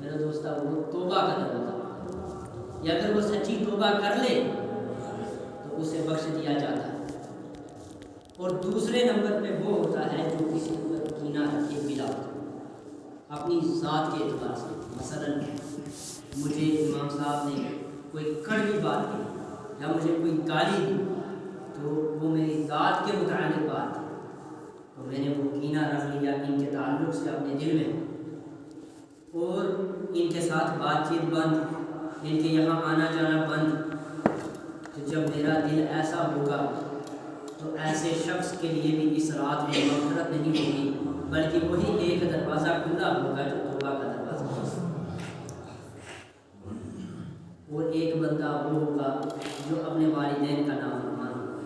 میرا دوست وہ توبہ کا دروازہ، یا اگر وہ سچی توبہ کر لے تو اسے بخش دیا جاتا ہے۔ اور دوسرے نمبر پہ وہ ہوتا ہے جو کسی پر کینہ رکھے بلا اپنی ذات کے اعتبار سے، مثلا مجھے امام صاحب نے کوئی کڑوی بات کی یا مجھے کوئی گالی دی تو وہ میری ذات کے متعلق بات تھی، تو میں نے وہ کینہ رکھ لیا ان کے تعلق سے اپنے دل میں، اور ان کے ساتھ بات چیت بند، ان کے یہاں آنا جانا بند۔ تو جب میرا دل ایسا ہوگا تو ایسے شخص کے لیے بھی اس رات میں مغفرت نہیں ہوگی، بلکہ وہی ایک دروازہ کھلا ہوگا جو توبہ کا دروازہ ہے، اور ایک بندہ وہ ہوگا جو اپنے والدین کا نافرمان ہوگا۔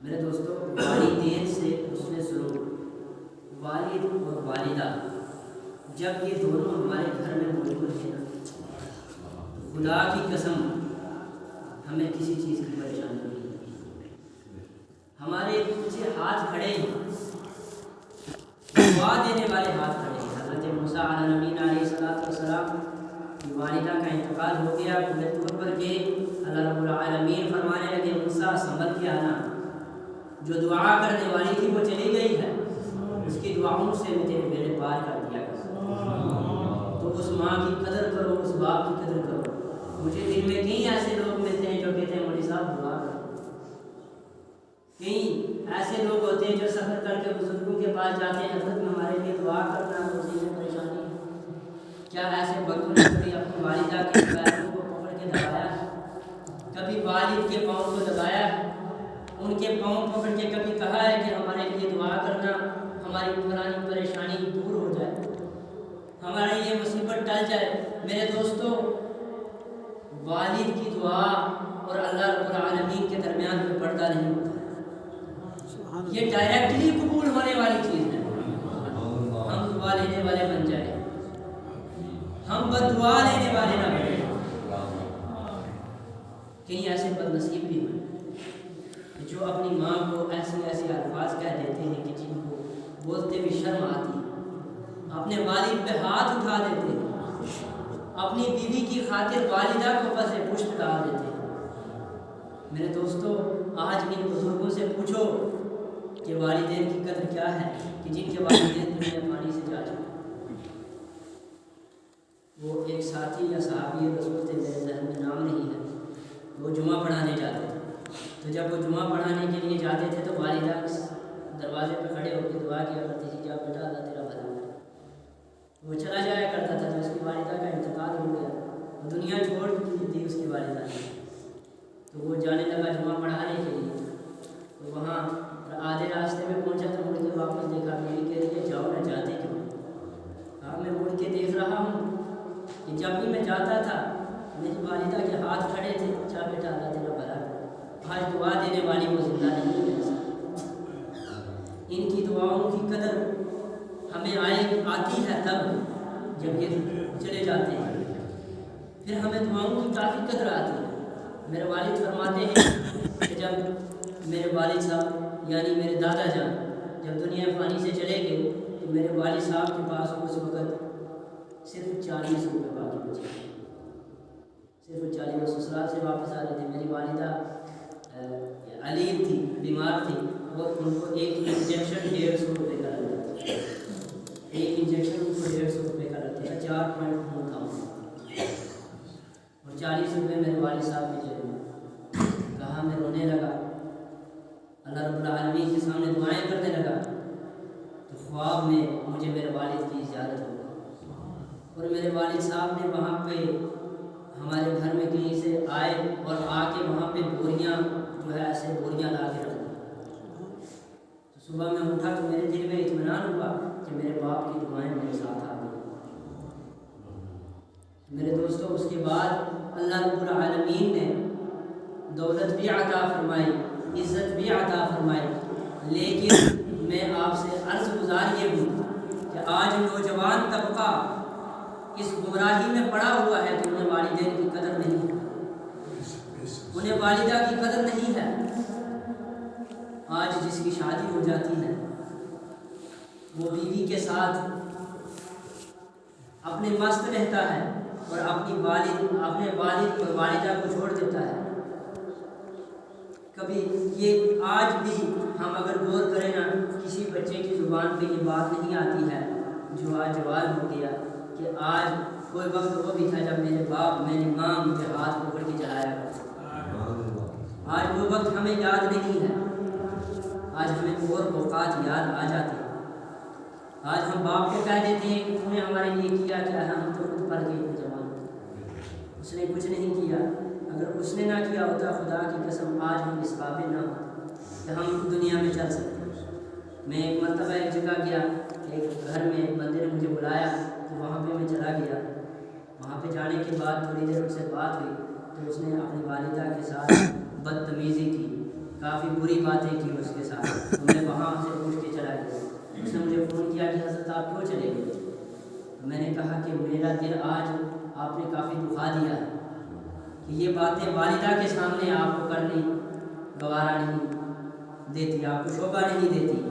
میرے دوستو، والدین سے حسن سلوک، والد اور والدہ جب یہ دونوں ہمارے گھر میں موجود ہیں، خدا کی قسم ہمیں کسی چیز کی پریشانی نہیں ہوتی۔ ہمارے پیچھے ہاتھ کھڑے ہیں، دعا دینے والے ہاتھ کھڑے ہیں۔ حضرت موسیٰ علیہ نبی علیہ السلام کی والدہ کا انتقال ہو گیا پورے طور پر کہ اللہ رب العالمین فرمانے لگے موسیٰ سنبھل کے آنا، جو دعا کرنے والی تھی وہ چلی گئی ہے، اس کی دعاؤں سے میں تیرے بیڑے پار کر دیا کروں۔ تو اس ماں کی قدر کرو، اس باپ کی قدر کرو۔ مجھے دن میں کئی ایسے لوگ ملتے ہیں جو کہتے ہیں مولوی صاحب دعا کرو، کئی ایسے لوگ ہوتے ہیں جو سفر کر کے بزرگوں کے پاس جاتے ہیں، حضرت ہمارے لیے دعا کرنا، روزی میں پریشانی ہے۔ کیا ایسے بندوں نے کبھی اپنی والدہ کے پیروں کو پکڑ کے دبایا ہے؟ کبھی والد کے پاؤں کو دبایا ہے؟ ان کے پاؤں پکڑ کے کبھی کہا ہے کہ ہمارے لیے دعا کرنا، ہماری پرانی پریشانی دور ہو جائے، ہمارے یہ مصیبت ٹل جائے؟ میرے دوستو، والد کی دعا اور اللہ رب العالمین کے درمیان میں پردہ نہیں ہوتا، یہ ڈائریکٹلی قبول ہونے والی چیز ہے۔ ہم دعا لینے والے بن جائیں، ہم بد دعا لینے والے نہ بنیں۔ کئی ایسے بد نصیب بھی ہیں جو اپنی ماں کو ایسے ایسے الفاظ کہہ دیتے ہیں کہ جن کو بولتے بھی شرم آتی ہے، اپنے والد پہ ہاتھ اٹھا دیتے ہیں، اپنی بیوی کی خاطر والدہ کو پس پشت ڈال دیتے ہیں۔ میرے دوستو، آج ان بزرگوں سے پوچھو کہ والدین کی قدر کیا ہے، کہ جن کے والدین دنیا پانی سے جا چکے۔ وہ ایک ساتھی یا صحابی رسول تھے، میرے ذہن میں نام نہیں ہے، وہ جمعہ پڑھانے جاتے تھے، تو جب وہ جمعہ پڑھانے کے لیے جاتے تھے تو والدہ دروازے پہ کھڑے ہو کے دعا کیا کرتی تھی، جا بیٹا اللہ تیرا بھلا کرے۔ وہ چلا جایا کرتا تھا، تو اس کی والدہ کا انتقال ہو گیا، وہ دنیا چھوڑ دی تھی اس کی والدہ نے، تو وہ جانے لگا جمعہ پڑھانے کے لیے، تو وہاں آدھے راستے میں پہنچا تو مڑ کے واپس دیکھا، بیوی کہہ رہی ہے جاؤ نہ، جاتے کیوں؟ کہا میں مڑ کے دیکھ رہا ہوں کہ جب بھی میں جاتا تھا میری والدہ کے ہاتھ کھڑے تھے، جا بیٹا اللہ تیرا بھلا کرے۔ آج دعا دینے والی وہ زندہ نہیں ہے۔ ان کی دعاؤں کی قدر ہمیں آتی ہے تب جب یہ چلے جاتے ہیں، پھر ہمیں دعاؤں کی کافی قدر آتی ہے۔ میرے والد فرماتے ہیں کہ جب میرے والد صاحب یعنی میرے دادا جان جب دنیا فانی سے چلے گئے تو میرے والد صاحب کے پاس اس وقت صرف 40 روپے باقی بچے، صرف 40۔ وہ سسرال سے واپس آ رہے تھے، میری والدہ علیم تھی، بیمار تھی، اور ان کو ایک انجیکشن 150 روپے کا لگتا تھا، ایک انجیکشن ان کو 150 روپے کا لگتا تھا، 4 پوائنٹ خون تھا اور 40 روپے میرے والد صاحب کے جیب میں۔ کہا میں رونے لگا، اللہ رب العالمین کے سامنے دعائیں کرنے لگا، تو خواب میں مجھے میرے والد کی زیارت ہو گئی، اور میرے والد صاحب نے وہاں پہ ہمارے گھر میں کہیں سے آئے اور آ کے وہاں پہ بوریاں جو ہے ایسے بوریاں لا کے رکھ دی۔ تو صبح میں اٹھا تو میرے دل میں اطمینان ہوا کہ میرے باپ کی دعائیں میرے ساتھ آ گئی۔ میرے دوستو، اس کے بعد اللہ رب العالمین نے دولت بھی عطا فرمائی، عزت بھی عطا فرمائی، لیکن میں آپ سے عرض گزار یہ ہوں کہ آج نوجوان طبقہ اس گمراہی میں پڑا ہوا ہے کہ انہیں والدین کی قدر نہیں ہے، انہیں والدہ کی قدر نہیں ہے۔ آج جس کی شادی ہو جاتی ہے وہ بیوی کے ساتھ اپنے مست رہتا ہے اور اپنے والد اور والدہ کو چھوڑ دیتا ہے. کبھی یہ آج بھی ہم اگر غور کریں نا, کسی بچے کی زبان پہ یہ بات نہیں آتی ہے جو آج جوان ہو گیا کہ آج کوئی وقت وہ بھی تھا جب میرے باپ میری ماں مجھے ہاتھ پکڑ کے چلایا کرتے. آج وہ وقت ہمیں یاد نہیں ہے. آج ہمیں اور اوقات یاد آ جاتے ہیں. آج ہم باپ کو کہہ دیتے ہیں کہ تم نے ہمارے لیے کیا کیا ہے, ہم تو خود پڑھ گئے جوان, اس نے کچھ نہیں کیا. اگر اس نے نہ کیا ہوتا خدا کی قسم آج ہم اس قابل نہ ہوتے کہ ہم دنیا میں چل سکتے. میں ایک مرتبہ ایک جگہ گیا, ایک گھر میں ایک بندے نے مجھے بلایا تو وہاں پہ میں چلا گیا. وہاں پہ جانے کے بعد تھوڑی دیر اس سے بات ہوئی تو اس نے اپنی والدہ کے ساتھ بدتمیزی کی, کافی بری باتیں کی اس کے ساتھ. تو میں وہاں سے پوچھ کے چلا گیا. اس نے مجھے فون کیا کہ حضرت آپ کیوں چلے گئے؟ تو میں نے کہا کہ میرا دل آج آپ نے کافی دکھا دیا ہے کہ یہ باتیں والدہ کے سامنے آپ کو کرنی گوارا نہیں دیتی, آپ کو شوبہ نہیں دیتی.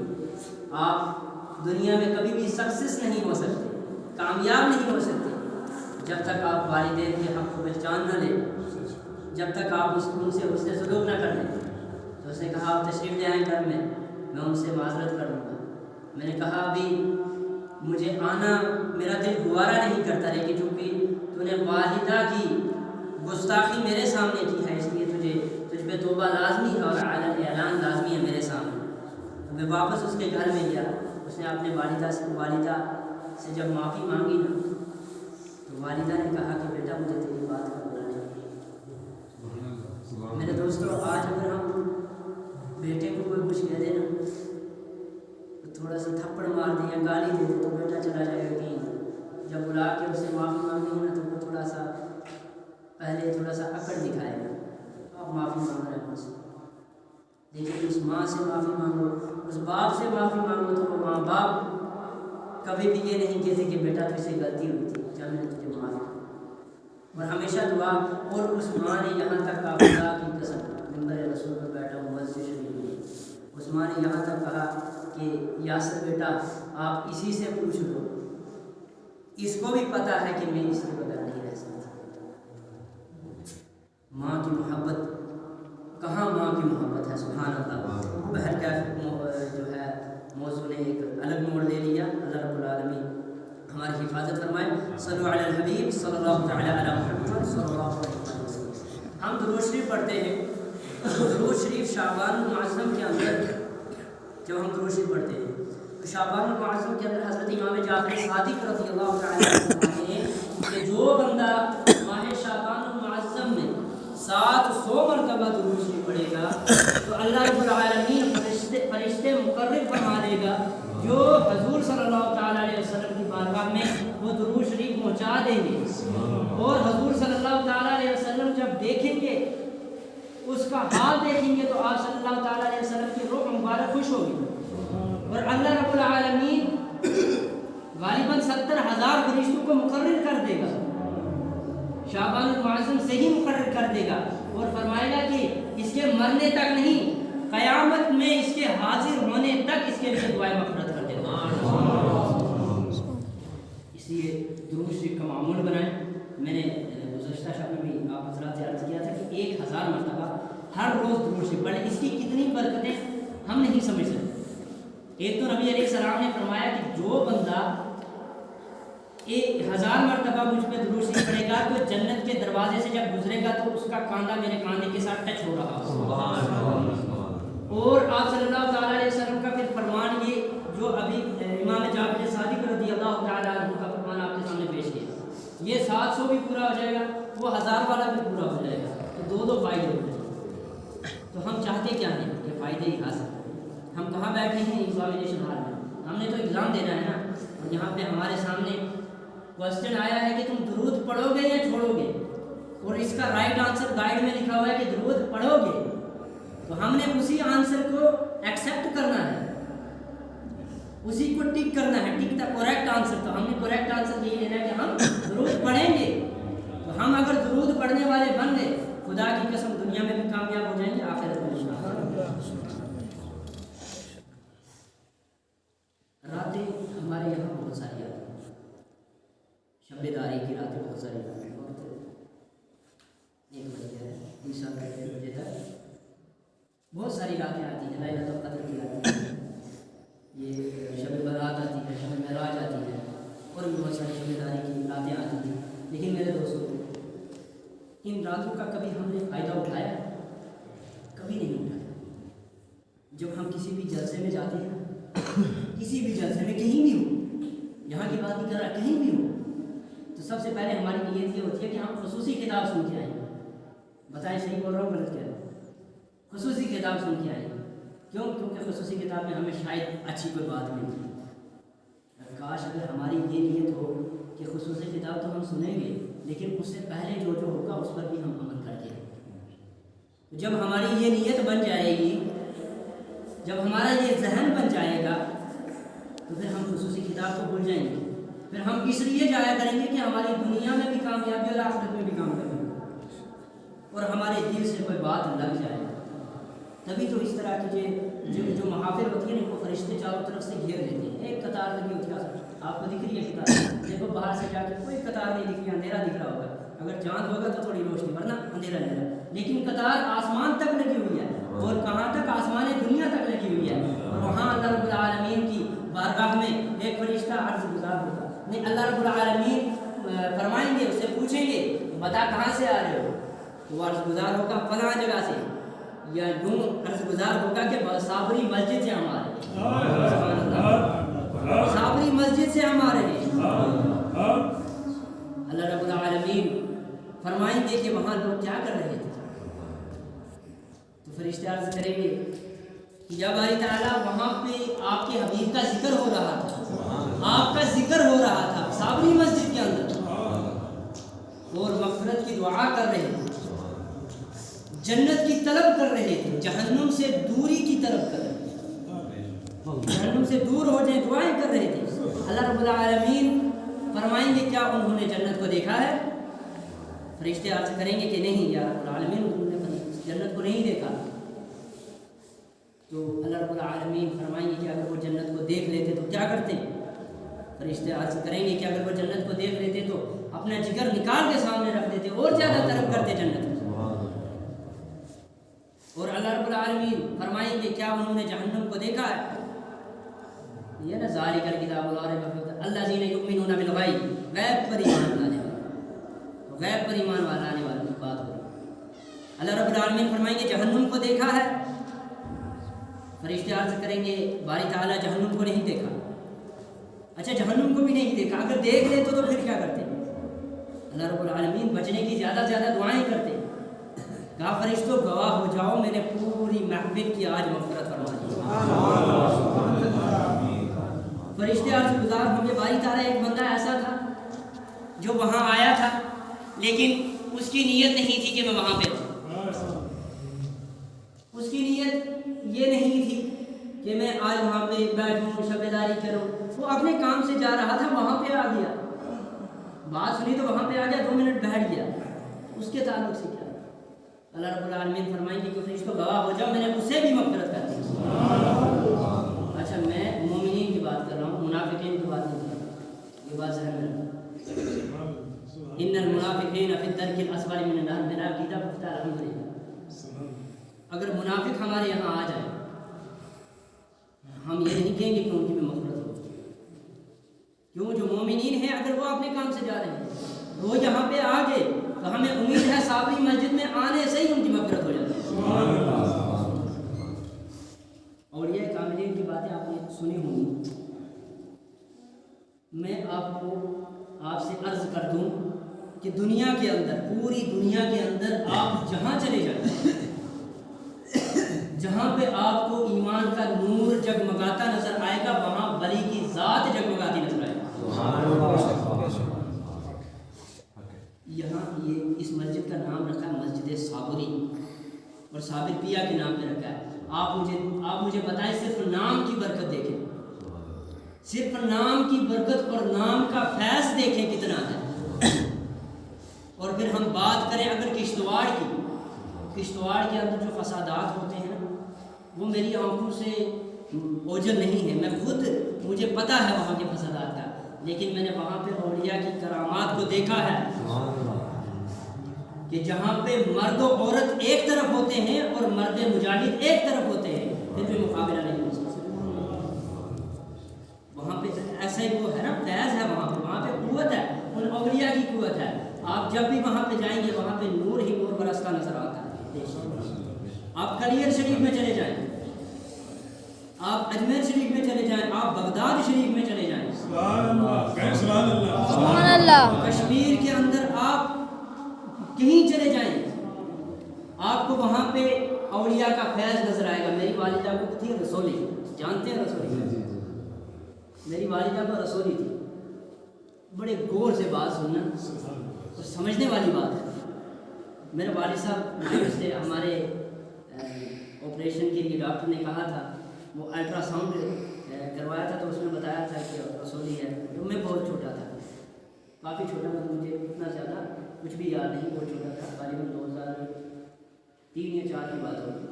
آپ دنیا میں کبھی بھی سکسیس نہیں ہو سکتے, کامیاب نہیں ہو سکتے جب تک آپ والدین کے حق کو پہچان نہ لیں, جب تک آپ ان سے حسن سلوک نہ کر لیں. تو اس نے کہا آپ تشریف لے آئیں گھر میں ان سے معذرت کر لوں گا. میں نے کہا ابھی مجھے آنا میرا دل گوارا نہیں کرتا, لیکن چونکہ تو نے والدہ کی گستاخی میرے سامنے کی ہے اس لیے تجھ پہ توبہ لازمی ہے اور اعلان لازمی ہے میرے سامنے. تو میں واپس اس کے گھر میں گیا. اس نے اپنے والدہ سے جب معافی مانگی نا تو والدہ نے کہا کہ بیٹا مجھے تیری بات کا برا نہیں. میرے دوستوں, آج اگر ہم بیٹے کو کوئی کچھ کہہ دے نا, تھوڑا سا تھپڑ مار دیں یا گالی دے دے تو بیٹا چلا جائے گا کہیں. جب بلا کے اسے معافی مانگی نا تو وہ تھوڑا سا اکڑ دکھائے گا, آپ معافی مانگ رہے ہیں مجھ سے. لیکن اس ماں سے معافی مانگو, اس باپ سے معافی مانگو تو وہ ماں باپ کبھی بھی یہ نہیں کہتے کہ بیٹا تجھ سے غلطی ہوئی تھی, جب میں نے تجھے معاف کیا. اور ہمیشہ دعا. اور اس ماں نے یہاں تک کہا, خدا کی قسم ممبر رسول پر بیٹھا ہوں مسجد شریف میں, اس ماں نے یہاں تک کہا کہ یاسر بیٹا آپ اسی سے پوچھ لو, اس کو بھی پتہ ہے کہ میں اس کے بغیر نہیں رہ سکتا. ماں کی محبت کہاں, ماں کی محبت ہے, سبحان اللہ. بہر کا جو ہے موضوع نے ایک الگ موڑ لے لیا. اللہ رب العالمین ہماری حفاظت فرمائے. صلو علی الحبیب صلی اللہ تعالی علی محمد صلی اللہ علیہ وسلم. ہم درود شریف پڑھتے ہیں. درود شریف شعبان المعظم کے اندر جب ہم درود شریف پڑھتے ہیں تو شعبان المعظم کے اندر حضرت امام جعفر صادق رضی اللہ تعالی عنہ فرماتے ہیں کہ جو بندہ ماہ شعبان المعظم میں 700 مرتبہ درود شریف پڑھے گا تو اللہ رب العالمین فرشتے مقرر فرما دے گا جو حضور صلی اللہ تعالی علیہ وسلم کی بارگاہ میں وہ درود شریف پہنچا دیں گے. اور حضور صلی اللہ تعالی علیہ وسلم جب دیکھیں گے, اس کا حال دیکھیں گے تو آپ صلی اللہ تعالی علیہ وسلم کی روح مبارک خوش ہوگی. اور اللہ رب العالمین غالباً 70,000 فرشتوں کو مقرر کر دے گا, شعبان المعظم سے ہی مقرر کر دے گا, اور فرمائے گا کہ اس کے مرنے تک نہیں, قیامت میں اس کے حاضر ہونے تک اس کے لیے دعائیں مغفرت کر دے گا. اس لیے درود شریف کا معمول بنائیں. میں نے گزشتہ شب میں بھی آپ حضرات سے عرض کیا تھا کہ 1000 مرتبہ ہر روز درود شریف پڑھیں. اس کی کتنی برکتیں ہم نہیں سمجھ سکتے. ایک تو نبی علیہ السلام نے فرمایا کہ جو بندہ 1000 مرتبہ مجھ پہ درود شریف پڑھے گا تو جنت کے دروازے سے جب گزرے گا تو اس کا کاندھا میرے کاندھے کے ساتھ ٹچ ہو رہا ہوگا. اور آپ صلی اللہ تعالیٰ علیہ وسلم کا پھر فرمان یہ جو ابھی امام جعفر صادق رضی اللہ تعالیٰ عنہ کا فرمان آپ کے سامنے پیش کیا, یہ 700 بھی پورا ہو جائے گا, وہ 1000 والا بھی پورا ہو جائے گا, تو دو فائدے ہو جائیں گے. تو ہم چاہتے کیا ہیں کہ فائدے ہی حاصل کریں. ہم کہاں بیٹھے ہیں ایگزامینیشن ہال میں, ہم نے تو ایگزام دینا ہے نا. اور یہاں پہ ہمارے سامنے کوشچن آیا ہے کہ تم درود پڑھو گے یا چھوڑو گے, اور اس کا رائٹ آنسر گائیڈ میں لکھا ہوا ہے کہ درود پڑھو گے. تو ہم نے اسی آنسر کو ایکسیپٹ کرنا ہے, اسی کو ٹک کرنا ہے, ٹک دا کریکٹ آنسر. تو ہم نے کریکٹ آنسر یہی لینا ہے کہ ہم درود پڑھیں گے. تو ہم اگر درود پڑھنے والے بن گئے, خدا کی قسم دنیا میں بھی کامیاب ہو جائیں گے, آخرت میں راتیں ہمارے یہاں بہت ساری آتی ہیں. داری کی راتیں بہت ساری راتیں وقت 1 بجے ہے انشاءاللہ 1 بجے تک بہت ساری راتیں آتی ہیں، لیلۃ القدر کی آتی ہیں، یہ شب برات آتی ہے، شب معراج آتی ہے، اور بھی بہت ساری شب داری کی راتیں آتی ہیں. لیکن میرے دوستوں ان راتوں کا کبھی ہم نے فائدہ اٹھایا؟ کبھی نہیں اٹھایا. جب ہم کسی بھی جلسے میں جاتے ہیں، کسی بھی جلسے میں کہیں بھی ہو، یہاں کی بات نہیں کر رہا، کہیں بھی ہو، تو سب سے پہلے ہماری نیت یہ ہوتی ہے کہ ہم خصوصی کتاب سن کے آئیں گے. بتائیں صحیح بول رہا ہوں غلط کہہ رہا ہوں؟ خصوصی کتاب سن کے آئیں گے. کیوں؟ کیونکہ خصوصی کتاب میں ہمیں شاید اچھی کوئی بات ملتی ہے. کاش اگر ہماری یہ نیت ہو کہ خصوصی کتاب تو ہم سنیں گے، لیکن اس سے پہلے جو ہوگا اس پر بھی ہم عمل کر کے رہیں گے. جب ہماری یہ نیت بن جائے گی، جب ہمارا یہ ذہن بن جائے گا، تو پھر ہم خصوصی کتاب کو بھول جائیں گے. پھر ہم اس لیے جایا کریں گے کہ ہماری دنیا میں بھی کامیابی اور آخرت میں بھی کامیابی اور ہمارے دل سے کوئی بات لگ جائے. تبھی تو اس طرح کی جو محافل ہوتی ہیں نا، وہ فرشتے چاروں طرف سے گھیر لیتے ہیں. ایک قطار لگی ہوتی ہے، آپ کو دکھ رہی ہے قطار؟ دیکھو باہر سے جا کے کوئی قطار نہیں دکھ رہی، اندھیرا دکھ رہا ہوگا. اگر چاند ہوگا تو تھوڑی روشنی، ورنہ اندھیرا اندھیرا. لیکن قطار آسمان تک لگی ہوئی ہے، اور کہاں تک؟ آسمان دنیا تک لگی ہوئی ہے. اور وہاں اللہ رب العالمین کی بارگاہ میں ایک فرشتہ عرض گزار ہوگا. نہیں، اللہ رب العالمین فرمائیں گے، اس سے پوچھیں گے بتا کہاں سے آ رہے ہو؟ وہ عرض گزار ہوگا فلاں جگہ سے، یا یوں عرض گزار ہوگا کہ صابری مسجد سے ہم آ رہے ہیں، صابری مسجد سے ہم آ رہے ہیں. اللہ رب العالمین فرمائیں گے کہ وہاں لوگ کیا کر رہے تھے؟ تو فرشتے عرض کریں گے کہ یا باری تعالیٰ وہاں پہ آپ کے حبیب کا ذکر ہو رہا تھا، آپ کا ذکر ہو رہا تھا صابری مسجد کے اندر، اور مغفرت کی دعا کر رہے تھے، جنت کی طلب کر رہے تھے، جہنم سے دوری کی طلب کر رہے تھے، جہنم سے دور ہو جائیں دعائیں کر رہے تھے. اللہ رب العالمین فرمائیں گے کیا انہوں نے جنت کو دیکھا ہے؟ فرشتے عرض کریں گے کہ نہیں یا رب العالمین، انہوں نے جنت کو نہیں دیکھا. تو اللہ رب العالمین فرمائیں گے کہ اگر وہ جنت کو دیکھ لیتے تو کیا کرتے؟ فرشتے عرض کریں گے کہ اگر وہ جنت کو دیکھ لیتے تو اپنا جگر نکال کے سامنے رکھ دیتے اور زیادہ طلب کرتے جنت. اور اللہ رب العالمین فرمائیں گے کیا انہوں نے جہنم کو دیکھا ہے؟ یہ نا ذالک الکتاب لا ریب فیہ الذین یؤمنون بالغیب، غیب پر ایمان لانے والے، غیب پر ایمان لانے والوں کی بات ہو رہی ہے. اللہ رب العالمین فرمائیں گے جہنم کو دیکھا ہے؟ فرشتے عرض کریں گے باری تعالیٰ جہنم کو نہیں دیکھا. اچھا جہنم کو بھی نہیں دیکھا، اگر دیکھ لے تو پھر کیا کرتے؟ اللہ رب العالمین بچنے کی زیادہ سے زیادہ دعائیں کرتے. کہا فرشتوں گواہ ہو جاؤ میں نے پوری محفل کی آج مغفرت فرما دی. فرشتے عرض گزار ہوں گے باری تعالیٰ ایک بندہ ایسا تھا جو وہاں آیا تھا، لیکن اس کی نیت نہیں تھی کہ میں وہاں پہ ہوں، اس کی نیت یہ نہیں تھی کہ میں آج وہاں پہ بیٹھوں شب داری کروں. وہ اپنے کام سے جا رہا تھا، وہاں پہ آ گیا، بات سنی تو وہاں پہ آ گیا، 2 منٹ بیٹھ گیا. اس کے تعلق سے کیا؟ اللہ رب العالمین فرمائیں گے کہ فرشتوں گواہ ہو جاؤ میں نے اسے بھی مغفرت کر دی. اچھا میں مومنین کی بات کر رہا ہوں، منافقین کی بات نہیں کر رہا، یہ بات ذہن میں رکھنا. ان المنافقین فی الدرک الاسفل من النار، میرا عقیدہ پختہ الحمدللہ. اگر منافق ہمارے یہاں آ جائے، ہم یہ نہیں کہیں گے کہ ان کی بھی مغفرت ہو. کیوں؟ جو مومنین ہیں اگر وہ اپنے کام سے جا رہے ہیں، وہ یہاں پہ آ گئے تو ہمیں امید ہے صابری مسجد میں آنے سے ہی ان کی مغفرت ہو جاتی ہے. اور یہ کاملین کی باتیں آپ نے سنی ہوں. میں آپ سے عرض کر دوں کہ دنیا کے اندر، پوری دنیا کے اندر آپ جہاں چلے جائیں، جہاں پہ آپ کو ایمان کا نور جگمگاتا نظر آئے گا، وہاں ولی کی ذات جگمگاتی نظر آئے گا. یہاں یہ اس مسجد کا نام رکھا ہے مسجد صابری، اور صابر پیا کے نام پہ رکھا ہے. آپ مجھے بتائیں، صرف نام کی برکت دیکھیں، صرف نام کی برکت اور نام کا فیض دیکھیں کتنا ہے. اور پھر ہم بات کریں اگر کشتواڑ کی، کشتواڑ کے اندر جو فسادات ہوتے ہیں نا، وہ میری آنکھوں سے اوجھل نہیں ہے، میں خود مجھے پتہ ہے وہاں کے فسادات کا. لیکن میں نے وہاں پہ اولیاء کی کرامات کو دیکھا ہے کہ جہاں پہ مرد و عورت ایک طرف ہوتے ہیں اور مرد مجاہد ایک طرف ہوتے ہیں پھر بھی مقابلہ نہیں ہو سکتا. وہاں پہ ایسا ہی وہ ہے نا فیض ہے وہاں پہ قوت ہے ان اولیاء کی قوت ہے. آپ جب بھی وہاں پہ جائیں گے وہاں پہ نور ہی نور برستا نظر آتا ہے. آپ کلیر شریف میں چلے جائیں, آپ اجمیر شریف میں چلے جائیں, آپ بغداد شریف میں چلے جائیں, سبحان اللہ, کشمیر کے اندر آپ کہیں چلے جائیں آپ کو وہاں پہ اولیاء کا فیض نظر آئے گا. میری والدہ کو تھی رسولی, جانتے ہیں رسولی؟ میری والدہ کو رسولی تھی. بڑے غور سے بات سننا اور سمجھنے والی بات ہے. میرے والد صاحب سے ہمارے آپریشن کے لیے ڈاکٹر نے کہا تھا, وہ الٹرا ساؤنڈ کروایا تھا تو اس نے بتایا تھا کہ رسولی ہے. تو میں بہت چھوٹا تھا, کافی چھوٹا, مطلب مجھے اتنا زیادہ کچھ بھی یاد نہیں, بہت چھوٹا تھا, غالباً 2003 یا 2004 کی بات ہوگی.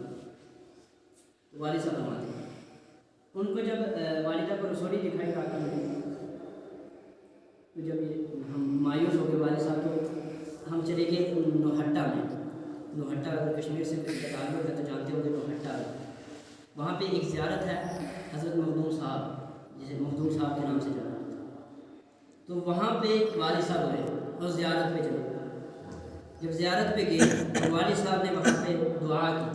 والد صاحب ہمارے ان کو جب والدہ کو رسولی دکھائی ڈاکٹر نے, تو جب یہ ہم مایوس ہو گئے والد صاحب, تو ہم چلے گئے نوہٹا میں. نوہٹا اگر کشمیر سے کچھ تعلق ہے تو جانتے ہوں گے نوہٹا. وہاں پہ ایک زیارت ہے حضرت مخدوم صاحب, جسے مخدوم صاحب کے نام سے جانا جاتا ہے. تو وہاں پہ والد صاحب گئے اور زیارت پہ چلے. جب زیارت پہ گئے تو والد صاحب نے وہاں پہ دعا کی,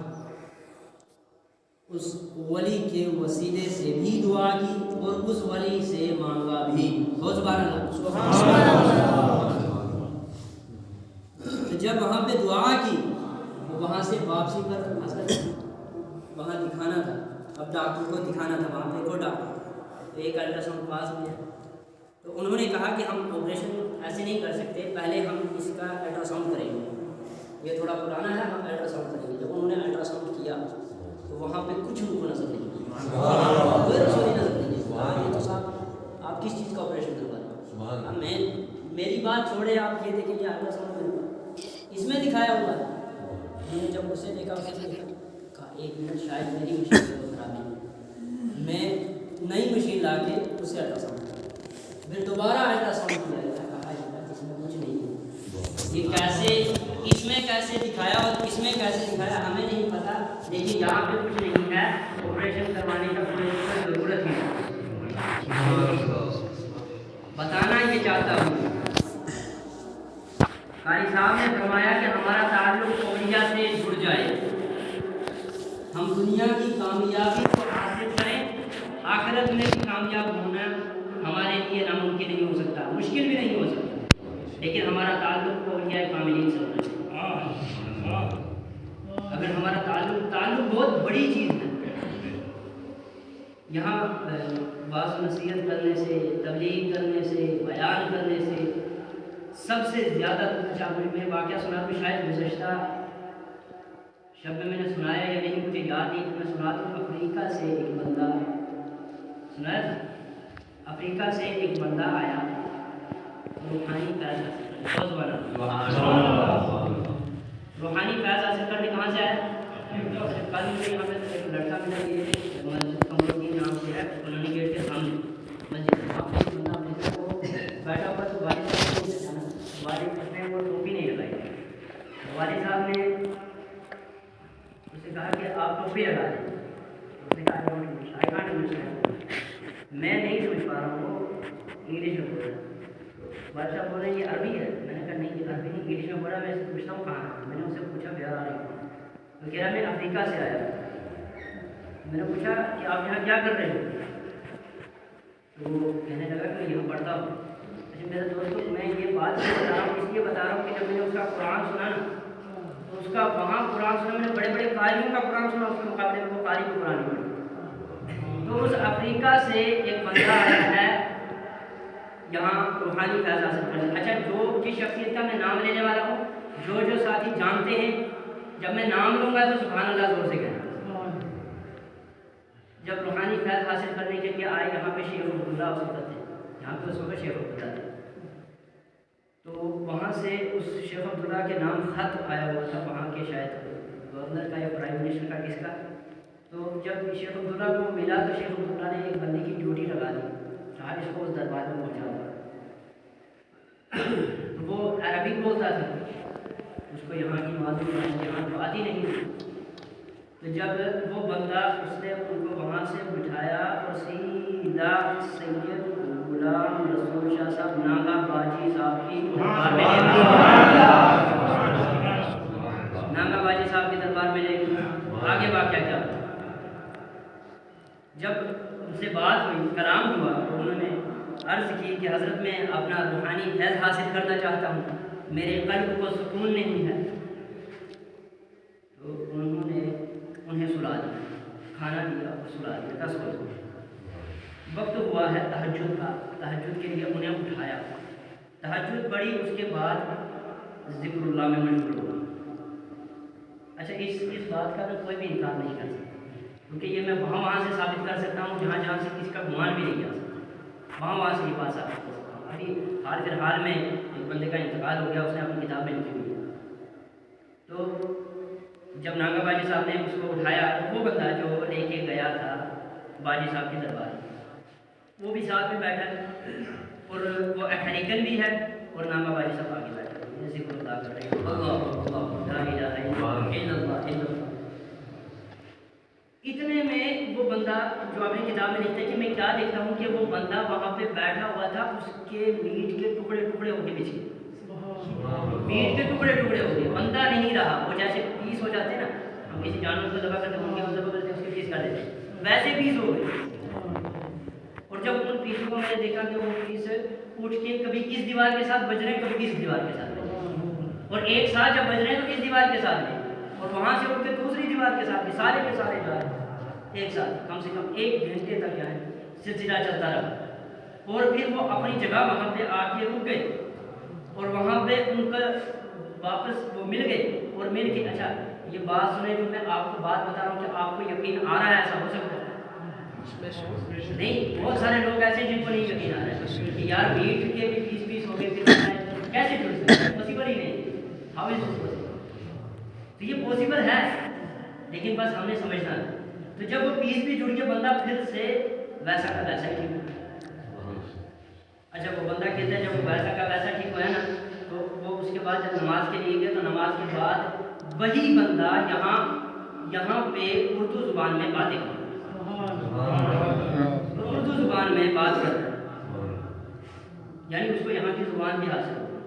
اس ولی کے وسیلے سے بھی دعا کی اور اس ولی سے مانگا بھی. سبحان اللہ. تو جب وہاں پہ دعا کی وہ وہاں سے واپسی پر حضرت وہاں دکھانا تھا, اب ڈاکٹر کو دکھانا تھا وہاں پہ, کو ڈاکٹر تو ایک الٹرا ساؤنڈ پاس میں ہے. تو انہوں نے کہا کہ ہم آپریشن ایسے نہیں کر سکتے, پہلے ہم اس کا الٹرا ساؤنڈ کریں گے, یہ تھوڑا پرانا ہے, ہم الٹرا ساؤنڈ کریں گے. جب انہوں نے الٹرا ساؤنڈ کیا تو وہاں پہ کچھ ان کو نظر نہیں, کوئی رسولی نظر نہیں. یہ تو صاحب آپ کس چیز کا آپریشن کروا رہے ہیں؟ میں میری بات چھوڑے, آپ یہ دیکھیں کہ الٹرا ساؤنڈ اس میں دکھایا ہوا ہے. میں نے جب اسے دیکھا کہا ایک منٹ, شاید میری مشین کو خرابی ہے, میں نئی مشین لا کے اسے الٹرا ساؤنڈ کیا, پھر دوبارہ الٹرا ساؤنڈ کیا, کہا اس میں کچھ نہیں ہے, یہ کیسے اس میں کیسے دکھایا اور اس میں کیسے دکھایا ہمیں نہیں پتا, لیکن یہاں پہ کچھ نہیں ہے, آپریشن کروانے کا کوئی ضرورت نہیں. بتانا یہ چاہتا ہوں, قاری صاحب نے فرمایا کہ ہمارا تعلق اولیاء سے جڑ جائے, ہم دنیا کی کامیابی کو حاصل کریں, آخرت میں بھی کامیاب ہونا ہمارے لیے ناممکن نہیں ہو سکتا, مشکل بھی نہیں ہو سکتا, لیکن ہمارا تعلق اولیاء کاملین سے ہونا چاہیے. اگر ہمارا تعلق بہت بڑی چیز ہے. یہاں بعض نصیحت کرنے سے, تبلیغ کرنے سے, بیان کرنے سے سب سے زیادہ میں واقعہ سنا تو شاید گزشتہ شب میں نے سنایا یا نہیں مجھے یاد نہیں, میں سنا تو افریقہ سے ایک بندہ سنایا تھا. افریقہ سے ایک بندہ آیا, روحانی فیض حاصل روحانی فیض حاصل کرنے کہاں سے آیا؟ کل مجھے یہاں پہ ایک لڑکا ملا, یہ مسجد قمرالدین نام سے ہے, کالونی گیٹ کے سامنے مسجد. بندہ اپنے کو بیٹھا ہوا تو والد نے وہ ٹوپی نہیں لگائی. والد صاحب نے اسے کہا کہ آپ ٹوپی لگا دیں. اس نے کہا میں نہیں سمجھ پا رہا ہوں, انگلش میں بول رہا ہے. والد صاحب بول رہے ہیں یہ عربی ہے. میں نے کہا نہیں یہ عربی نہیں, انگلش میں بول رہا ہے. میں سے پوچھتا ہوں کہاں. میں نے اسے پوچھا بہار آ رہی ہوں, تو کہہ رہا میں افریقہ سے آیا. میں نے پوچھا کہ آپ یہاں کیا کر رہے ہو؟ تو وہ کہنے لگا کہ یہاں پڑھتا ہوں. اچھا میرے دوستوں, میں یہ بات بتا رہا ہوں اس لیے بتا رہا ہوں کہ جب میں نے اس کا قرآن سنا نا, تو اس کا وہاں قرآن سنا, میں نے بڑے بڑے قاریوں کا قرآن سنا, اس کے مقابلے میں وہ قاری کو قرآن نہیں پڑھا. تو اس افریقہ سے ایک بندہ آیا ہے یہاں روحانی فیض حاصل کرنے. اچھا جو جس شخصیت کا میں نام لینے والا ہوں, جو ساتھی جانتے ہیں, جب میں نام لوں گا تو سبحان اللہ زور سے کہنا. جب روحانی فیض حاصل کرنے کے لیے آئے یہاں پہ شیخ عبداللہ اس وقت تھے, یہاں پہ اس وقت شیخ عبداللہ تھے, تو وہاں سے اس شیخ عبداللہ کے نام خط آیا ہوا تھا وہاں کے شاید گورنر کا یا پرائم منسٹر کا, کس کا. تو جب شیخ عبداللہ کو ملا تو شیخ عبداللہ نے ایک بندے کی ڈیوٹی لگا دی, کہا اس کو اس دربار میں پہنچا دو. تو وہ عربک بولتا تھا، اس کو یہاں کی معلوم یہاں تو آتی نہیں تھی. تو جب وہ بندہ اس نے ان کو وہاں سے بٹھایا اور سیدھا سید غلام رسول شاہ صاحب ناگا باجی صاحب کی دربار میں لے گیا. ناگا باجی صاحب کے دربار میں لے گیا. آگے واقعہ کیا ہوا؟ جب ان سے بات ہوئی، کلام ہوا، تو انہوں نے عرض کی کہ حضرت میں اپنا روحانی فیض حاصل کرنا چاہتا ہوں، میرے قلب کو سکون نہیں ہے. تو انہوں نے انہیں سلا دیا، کھانا دیا اور سلا دیا. 10 بجے وقت ہوا ہے تہجد کا، تہجد کے لیے انہیں اٹھایا. تہجد پڑھی، اس کے بعد ذکر اللہ میں مشغول ہوا. اچھا اس بات کا کوئی بھی انکار نہیں کر سکتا، کیونکہ یہ میں وہاں سے ثابت کر سکتا ہوں جہاں سے کسی کا گمان بھی نہیں جا سکتا. وہاں سے یہ بات ثابت کر سکتا ہوں. ابھی حال فی الحال میں ایک بندے کا انتقال ہو گیا، اس نے اپنی کتاب میں لکھی ہوئی ہے. تو جب ناگا باجی صاحب نے اس کو اٹھایا، تو وہ بندہ جو لے کے گیا تھا باجی صاحب کے دربار، وہ بھی ساتھ میں بیٹھا، اور وہ اٹھریکن بھی ہے، اور ناگا باجی صاحب آگے بیٹھے ذکر اللہ کر رہے ہیں. اللہ لا الہ الا اللہ الا اللہ. اتنے میں وہ بندہ جو اپنی کتاب میں لکھتا ہے کہ میں کیا دیکھتا ہوں کہ وہ بندہ وہاں پہ بیٹھا ہوا تھا، اس کے میٹ کے ٹکڑے ٹکڑے ہو کے بچے، میٹ کے ٹکڑے ٹکڑے ہو گئے. بندہ نہیں رہا. وہ جیسے پیس ہو جاتے ہیں نا، ہم کسی جانور کو ذبح کرتے ہیں، ان کو ذبح کرتے ہیں، اس کے پیس کر دیتے ہیں، ویسے پیس ہو گئے. اور جب ان پیسوں کو میں نے دیکھا کہ وہ پیس اٹھ کے کبھی کس دیوار کے ساتھ بج رہے ہیں، کبھی کس دیوار کے ساتھ بج رہے ہیں، اور ایک ساتھ جب بج رہے ہیں تو کس دیوار کے ساتھ بھی، اور وہاں سے اٹھ کے دوسری دیوار کے ساتھ بھی، سارے کے سارے جو ہے ایک ساتھ کم سے کم 1 گھنٹے تک جو ہے سلسلہ چلتا رہا. اور پھر وہ اپنی جگہ وہاں پہ آ کے رک گئے، اور وہاں پہ ان کا واپس وہ مل گئے، اور مل کے اچھا یہ بات سنیں جو میں آپ کو بات بتا رہا ہوں کہ آپ کو یقین آ رہا ہے، ایسا ہو سکتا ہے نہیں. بہت سارے لوگ ایسے جن کو نہیں یقین آ رہا ہے کہ یار میٹ کے بھی پیس پیس ہو گئے، پھر کیسے جڑ سکتے ہیں؟ پاسبل ہی نہیں. How is it possible? تو یہ پاسبل ہے، لیکن بس ہم نے سمجھنا ہے. تو جب وہ پیس بھی جڑ کے بندہ پھر سے ویسا کا ویسا ہی ٹھیک ہوا. اچھا وہ بندہ کہتا ہے جب وہ ویسا کا ویسا ٹھیک ہوا ہے نا، تو وہ اس کے بعد جب نماز کے لیے گیا، تو نماز کے بعد وہی بندہ یہاں پہ اردو زبان میں باتیں کرتا ہے، اردو زبان میں بات کرتا ہے، یعنی اس کو یہاں کی زبان بھی حاصل ہوگی.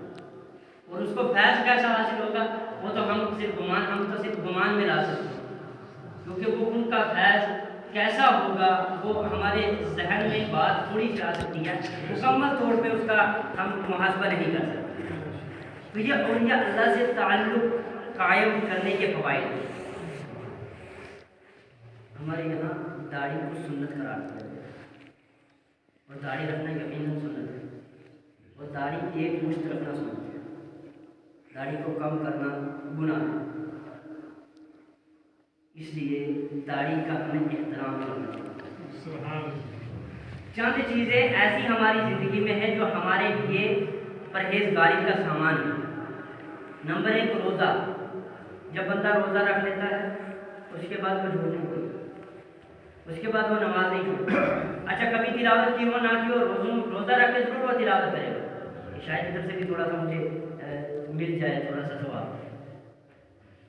اور اس کو فیض کیسا حاصل ہوگا وہ تو ہم تو صرف گمان میں لا سکتے ہیں، کیونکہ وہ ان کا فیض کیسا ہوگا وہ ہمارے ذہن میں بات تھوڑی جا سکتی ہے، مکمل طور پہ اس کا ہم محاسبہ نہیں کر سکتے. تو یہ اولیاء اللہ سے تعلق قائم کرنے کے فوائد ہیں. ہمارے یہاں داڑھی کو سنت قرار دیا گیا، اور داڑھی رکھنا یقیناً سنت ہے، اور داڑھی ایک مشت رکھنا سنت ہے. داڑھی کو کم کرنا گناہ ہے، اس لیے داڑھی کا ہمیں احترام کرنا چاہیے. چند چیزیں ایسی ہماری زندگی میں ہیں جو ہمارے لیے پرہیزگاری کا سامان ہے. نمبر 1 روزہ. جب بندہ روزہ رکھ لیتا ہے اس کے بعد وہ جھوٹ نہیں بولتا، اس کے بعد وہ نماز نہیں چھوڑتا. اچھا کبھی تلاوت کی ہو نہ کی ہو، روزہ رکھ کے ضرور وہ تلاوت کرے گا، شاید ادھر سے بھی تھوڑا سا مجھے مل جائے تھوڑا سا ثواب.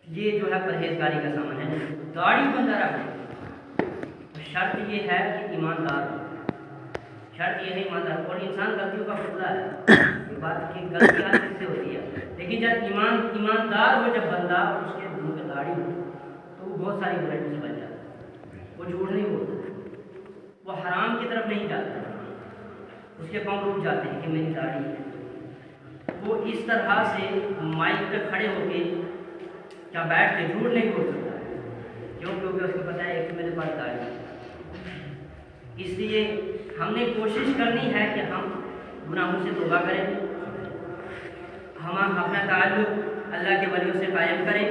یہ جو ہے پرہیزگاری کا سامان ہے. داڑھی بندہ رکھے، شرط یہ ہے کہ ایماندار ہو. شرط یہ ہے ایماندار. اور انسان غلطیوں کا پتلا ہے، یہ بات کی غلطی ہر کسی سے ہوتی ہے، لیکن جب ایماندار ہو جب بندہ اور اس کے منہ پہ داڑھی ہو تو وہ بہت ساری غلطیوں سے بچ جاتا ہے. وہ جھوٹ نہیں بولتا، وہ حرام کی طرف نہیں جاتا، اس کے پاؤں رک جاتے ہیں کہ میری داڑھی ہے. وہ اس طرح سے مائک پہ کھڑے ہو کے کیا بیٹھ کے جھوٹ نہیں بول سکتا، کیونکہ اس کو پتہ ہے کہ میرے پاس داڑھی ہے. اس لیے ہم نے کوشش کرنی ہے کہ ہم گناہوں سے توبہ کریں، ہم اپنا تعلق اللہ کے ولیوں سے قائم کریں.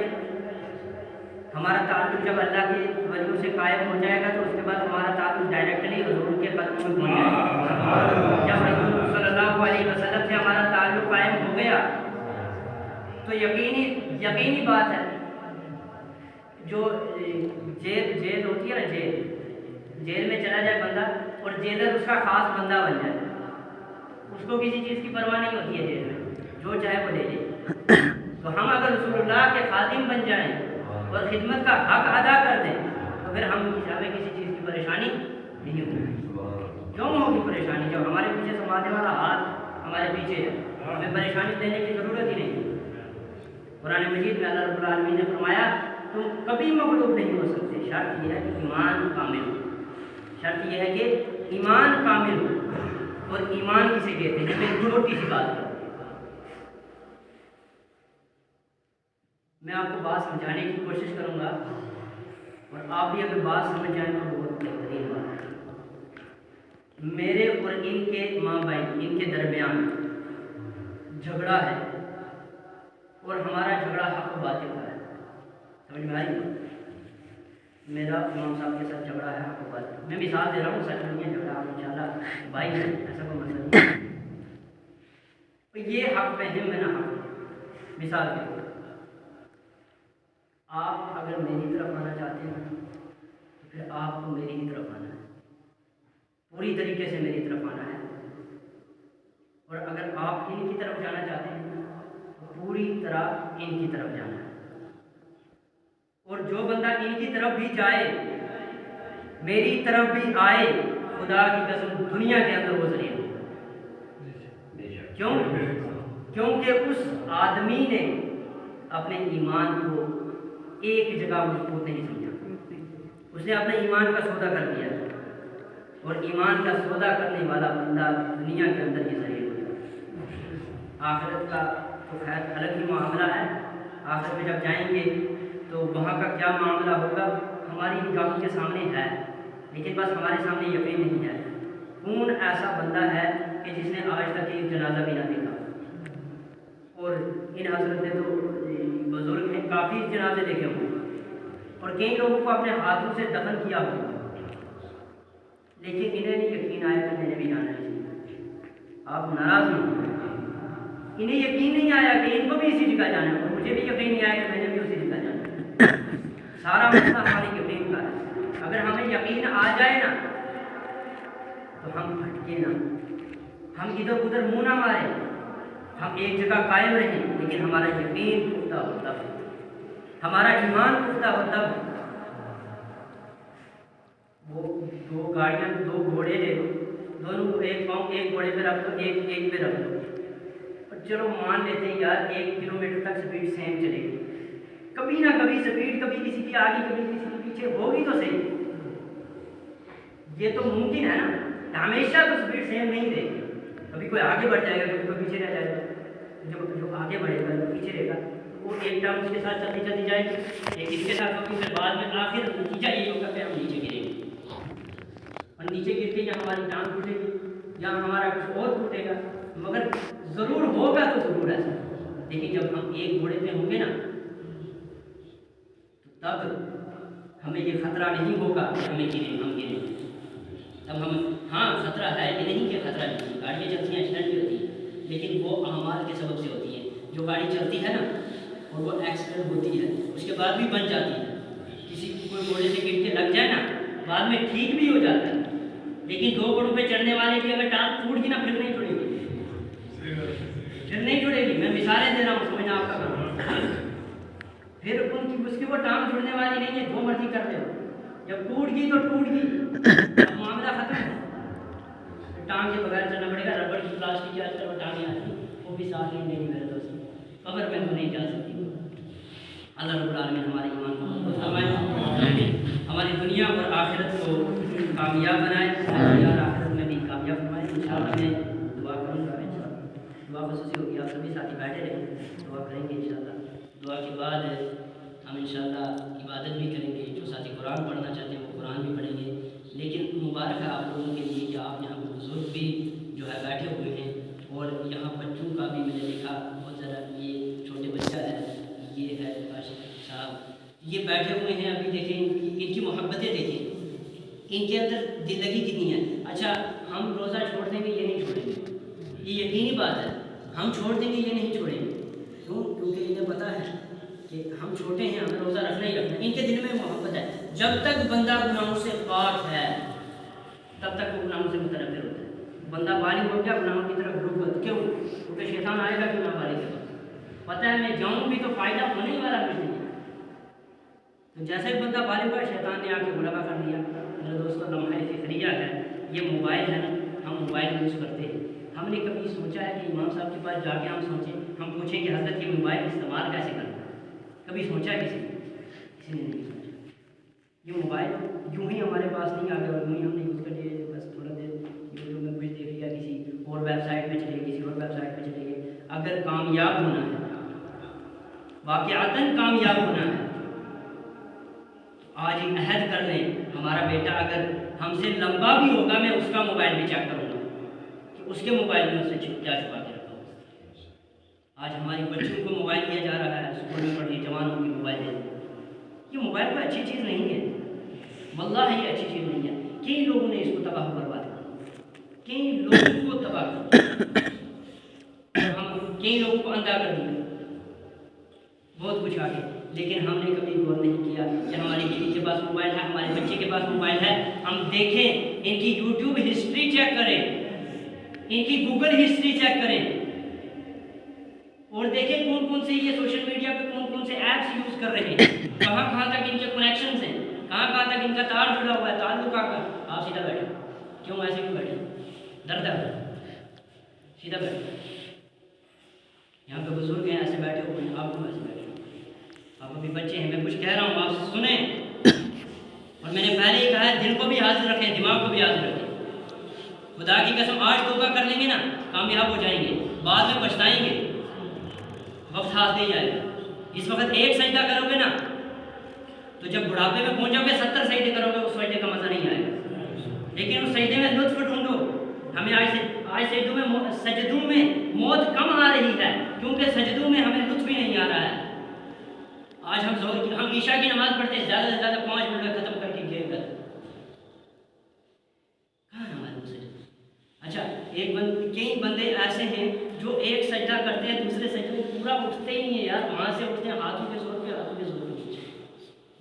ہمارا تعلق جب اللہ کے ولیوں سے قائم ہو جائے گا تو اس کے بعد ہمارا تعلق ڈائریکٹلی حضور کے قدموں میں پہنچ جائے گا. جب حضور صلی اللہ علیہ وسلم سے ہمارا تعلق قائم ہو گیا تو یقینی بات ہے، جو جیل ہوتی ہے نا، جیل میں چلا جائے بندہ اور جیلر اس کا خاص بندہ بن جائے، اس کو کسی چیز کی پرواہ نہیں ہوتی ہے جیل میں. خلا کے خادم بن جائیں اور خدمت کا حق ادا کر دیں تو پھر ہمیں کسی چیز کی پریشانی نہیں ہوگی۔ کیوں ہوگی پریشانی؟ جب ہمارے پیچھے سماجھنے والا ہاتھ ہمارے پیچھے ہے، ہمیں پریشانی دینے کی ضرورت ہی نہیں۔ قرآن مجید میں اللہ رب العالمین نے فرمایا تم کبھی مغلوب نہیں ہو سکتے، شرط یہ ہے کہ ایمان کامل ہو۔ شرط یہ ہے کہ ایمان کامل ہو، اور ایمان کسے کہتے ہیں؟ میں چھوٹی سی بات کروں، میں آپ کو بات سمجھانے کی کوشش کروں گا اور آپ بھی اگر بات سمجھ جائیں تو بہت بہترین بات ہے۔ میرے اور ان کے ماں بہن، ان کے درمیان جھگڑا ہے اور ہمارا جھگڑا حق و باطل کا ہے، سمجھ میں آئی؟ میرا امام صاحب کے ساتھ جھگڑا ہے حق و باطل، میں مثال دے رہا ہوں، سچ نہیں ہے جھگڑا، آپ انشاءاللہ بھائی ہیں، ایسا کوئی مسئلہ نہیں ہے۔ یہ حق پہ ہے، میں نہ حق، مثال کے طور آپ اگر میری طرف آنا چاہتے ہیں تو پھر آپ کو میری ہی طرف آنا ہے، پوری طریقے سے میری طرف آنا ہے، اور اگر آپ ان کی طرف جانا چاہتے ہیں تو پوری طرح ان کی طرف جانا ہے۔ اور جو بندہ ان کی طرف بھی جائے، میری طرف بھی آئے، خدا کی قسم دنیا کے اندر وہ ذلیل ہو۔ کیوں؟ کیونکہ اس آدمی نے اپنے ایمان کو ایک جگہ مضبوط نہیں سمجھا، اس نے اپنے ایمان کا سودا کر دیا، اور ایمان کا سودا کرنے والا بندہ دنیا کے اندر ہی ذلیل ہو جائے۔ آخرت کا تو خیر الگ ہی معاملہ ہے، آخرت میں جب جائیں گے تو وہاں کا کیا معاملہ ہوگا ہماری نگاہوں کے سامنے ہے، لیکن بس ہمارے سامنے یقین نہیں ہے۔ کون ایسا بندہ ہے کہ جس نے آج تک ایک جنازہ بھی نہ دیکھا؟ اور ان حضرت نے تو بزرگ نے کافی جنازے دیکھے ہوں اور کئی لوگوں کو اپنے ہاتھوں سے دفن کیا ہوا، لیکن انہیں نہیں یقین آیا کہ میں نے بھی جانا چاہیے۔ آپ ناراض نہیں، انہیں یقین نہیں آیا کہ ان کو بھی اسی جگہ جانا ہے، اور مجھے بھی یقین نہیں آیا کہ میں نے بھی اسی جگہ جانا ہے۔ سارا مسئلہ ہمارے یقین کا ہے۔ اگر ہمیں یقین آ جائے نا تو ہم بھٹکے نہ، ہم ادھر ادھر منہ نہ ماریں، ہم ایک جگہ قائم رہیں، لیکن ہمارا یقین پختہ ہو تب، ہمارا ایمان پختہ ہو تب۔ وہ دو گاڑیاں، دو گھوڑے لے لو، دونوں کو ایک پاؤں ایک گھوڑے پہ رکھ دو، ایک پہ رکھ دو، اور چلو مان لیتے ہیں یار 1 کلومیٹر تک سپیڈ سیم چلے گی، کبھی نہ کبھی سپیڈ کبھی کسی کی آگے کبھی کسی کے پیچھے ہوگی تو صحیح، یہ تو ممکن ہے نا، ہمیشہ تو سپیڈ سیم نہیں رہے گی، کبھی کوئی آگے بڑھ جائے گا، کبھی کوئی پیچھے رہ جائے گا۔ جو آگے بڑھے گا جو پیچھے رہے گا وہ ایک ٹائم اس کے ساتھ چلتی چلتی جائے گی، ایک اس کے ساتھ ہوگی، پھر بعد میں آخر نتیجہ یہ ہوگا کہ ہم نیچے گریں گے، اور نیچے گر کے یا ہماری جان ٹوٹے گی یا ہمارا کچھ اور ٹوٹے گا، مگر ضرور ہوگا تو ضرور ایسا۔ لیکن جب ہم ایک گھوڑے پہ ہوں گے نا تو تب ہمیں یہ خطرہ نہیں ہوگا کہ ہم گریں، تب ہم ہاں خطرہ ہے، یہ نہیں کہ خطرہ نہیں، گاڑیاں چلتی ہیں ایکسیڈنٹ بھی ہوتی ہیں، لیکن وہ اعمال کے سبب سے ہوتی ہے۔ جو گاڑی چلتی ہے نا اور وہ ایکسیڈنٹ ہوتی ہے اس کے بعد بھی بن جاتی ہے، کسی کوئی گھوڑے سے گر کے لگ جائے نا بعد میں ٹھیک بھی ہو جاتا ہے، لیکن 2 گھوڑوں پہ چڑھنے والے کی اگر ٹانگ ٹوٹ گی نا پھر نہیں جڑے گی، پھر نہیں جڑے گی۔ میں مثالیں دے رہا ہوں، سمجھنا آپ کا کام، پھر اس کی وہ ٹانگ جڑنے والی نہیں ہے، جو مرضی کر لے، جب ٹوٹ گئی تو ٹوٹ گئی، اب معاملہ ختم ہے، ٹانگ کے بغیر چلنا پڑے گا، ربڑ کی پلاسٹک کی آج کل وہ ٹانگیں آتی ہیں وہ بھی ساتھ نہیں دیں گی میرے دوست، قبر میں تو نہیں جا سکتی۔ اللہ رب العالمین ہمارے ایمان کو مضبوط فرمائے، ہماری دنیا اور آخرت کو کامیاب بنائے، اور آخرت میں بھی کامیاب فرمائے۔ انشاءاللہ میں دعا کروں گا، دعا خصوصی ہوگی، آپ سبھی ساتھی بیٹھے رہیں، دعا کریں گے انشاءاللہ۔ دعا کے بعد ہم انشاءاللہ عبادت بھی کریں گے، جو ساتھی قرآن پڑھنا چاہتے ہیں وہ قرآن بھی پڑھیں گے، لیکن مبارک ہے آپ لوگوں کے لیے کہ آپ یہاں پہ بزرگ بھی جو ہے بیٹھے ہوئے ہیں، اور یہاں بچوں کا بھی میں نے دیکھا بہت زیادہ، یہ چھوٹے بچہ ہے، یہ ہے عاشق صاحب، یہ بیٹھے ہوئے ہیں، ابھی دیکھیں ان کی محبتیں دیکھیں، ان کے اندر دل لگی کتنی ہے۔ اچھا ہم روزہ چھوڑ دیں گے یہ نہیں چھوڑیں گے، یہ یقینی بات ہے، ہم چھوڑ دیں گے یہ نہیں چھوڑیں گے، کیوں؟ کیونکہ انہیں پتہ ہے کہ ہم چھوٹے ہیں، ہمیں روزہ رکھنا ہی رکھنا ہے، ان کے دل میں محبت ہے۔ جب تک بندہ گناہوں سے پاک ہے تب تک وہ گناہوں سے متنفر ہوتا ہے، بندہ بالغ ہو گیا گناہوں کی طرف رخ ہوتا ہے، کیوں؟ کیونکہ شیطان آئے گا کہ نابالغ کے پاس، پتہ ہے میں جاؤں بھی تو فائدہ ہونے والا بھی نہیں ہے. تو جیسے ہی بندہ بالغ ہوا شیطان نے آ کے غلبہ کر لیا. میرے دوستوں لمحہ فکریہ ہے یہ موبائل ہے نا, ہم موبائل یوز کرتے ہیں. ہم نے کبھی سوچا ہے کہ امام صاحب کے پاس جا کے ہم سوچیں, ہم پوچھیں کہ حضرت یہ موبائل استعمال کیسے کرنا ہے؟ کبھی سوچا ہے کسی نے نہیں سوچا. یہ موبائل یوں ہی ہمارے پاس نہیں آ گیا اور یوں ہی ہم نے یوز کر لیا. بس تھوڑا دیر یوٹیوب میں کچھ دیکھ لیا, کسی اور ویب سائٹ پہ چلے گئے, کسی اور ویب سائٹ پہ چلے گئے. اگر کامیاب ہونا ہے, واقعتاً کامیاب ہونا ہے, آج ایک عہد کر لیں, ہمارا بیٹا اگر ہم سے لمبا بھی ہوگا میں اس کا موبائل بھی چیک کروں گا کہ اس کے موبائل میں اسے کیا چھپا کے رکھا ہو. آج ہماری بچوں کو موبائل دیا جا رہا ہے, اسکول میں پڑھنے جوانوں کی موبائل دے. یہ موبائل کوئی اچھی چیز نہیں ہے, واللہ یہ اچھی چیز نہیں ہے. کئی لوگوں نے اس کو تباہ و برباد کیا, کئی لوگوں کو تباہ کیا, ہم کئی لوگوں کو اندھا کر دیا, بہت کچھ آگے. لیکن ہم نے کبھی غور نہیں کیا کہ ہماری بیوی کے پاس موبائل ہے, ہمارے بچے کے پاس موبائل ہے. ہم دیکھیں, ان کی یوٹیوب ہسٹری چیک کریں, ان کی گوگل ہسٹری چیک کریں, اور دیکھیں کون کون سے یہ سوشل میڈیا پہ کون کون سے ایپس یوز کر رہے ہیں, کہاں کہاں تک ان کے کنیکشنز ہیں, کہاں کہاں تک ان کا تار جڑا ہوا ہے, تعلق کا. آپ سیدھا بیٹھے, کیوں ایسے کیوں بیٹھے, درد ہے, سیدھا بیٹھے. یہاں پہ بزرگ ہیں ایسے بیٹھے ہوئے ہیں, آپ کیوں ایسے بیٹھے, آپ ابھی بچے ہیں. میں کچھ کہہ رہا ہوں آپ سنیں, اور میں نے پہلے ہی کہا ہے دل کو بھی حاضر رکھیں, دماغ کو بھی حاضر رکھیں. خدا کی قسم آج توبہ کر لیں گے نا کامیاب ہو جائیں گے, بعد میں پچھتائیں گے, وقت ہاتھ نہیں جائے گا. اس وقت ایک سجدہ کرو گے نا تو جب بڑھاپے میں پہنچو گے 70 سجدے کرو گے, اس سجدے کا مزہ نہیں آئے گا. لیکن اس سجدے میں لطف ڈھونڈو. ہمیں آج سجدوں میں موت کم آ رہی ہے کیونکہ سجدوں میں ہمیں لطف بھی نہیں آ رہا ہے. آج ہم عشاء کی نماز پڑھتے ہیں, زیادہ سے زیادہ 5 منٹ میں ختم کر کے گئے گھر. کہاں ہے ہمارے سجدے؟ اچھا کئی بندے ایسے ہیں جو ایک سجدہ کرتے ہیں, دوسرے سجدے میں پورا اٹھتے ہی نہیں ہے یار, وہاں سے اٹھتے ہیں ہاتھوں کے زور پہ, ہاتھوں کے زور پہ.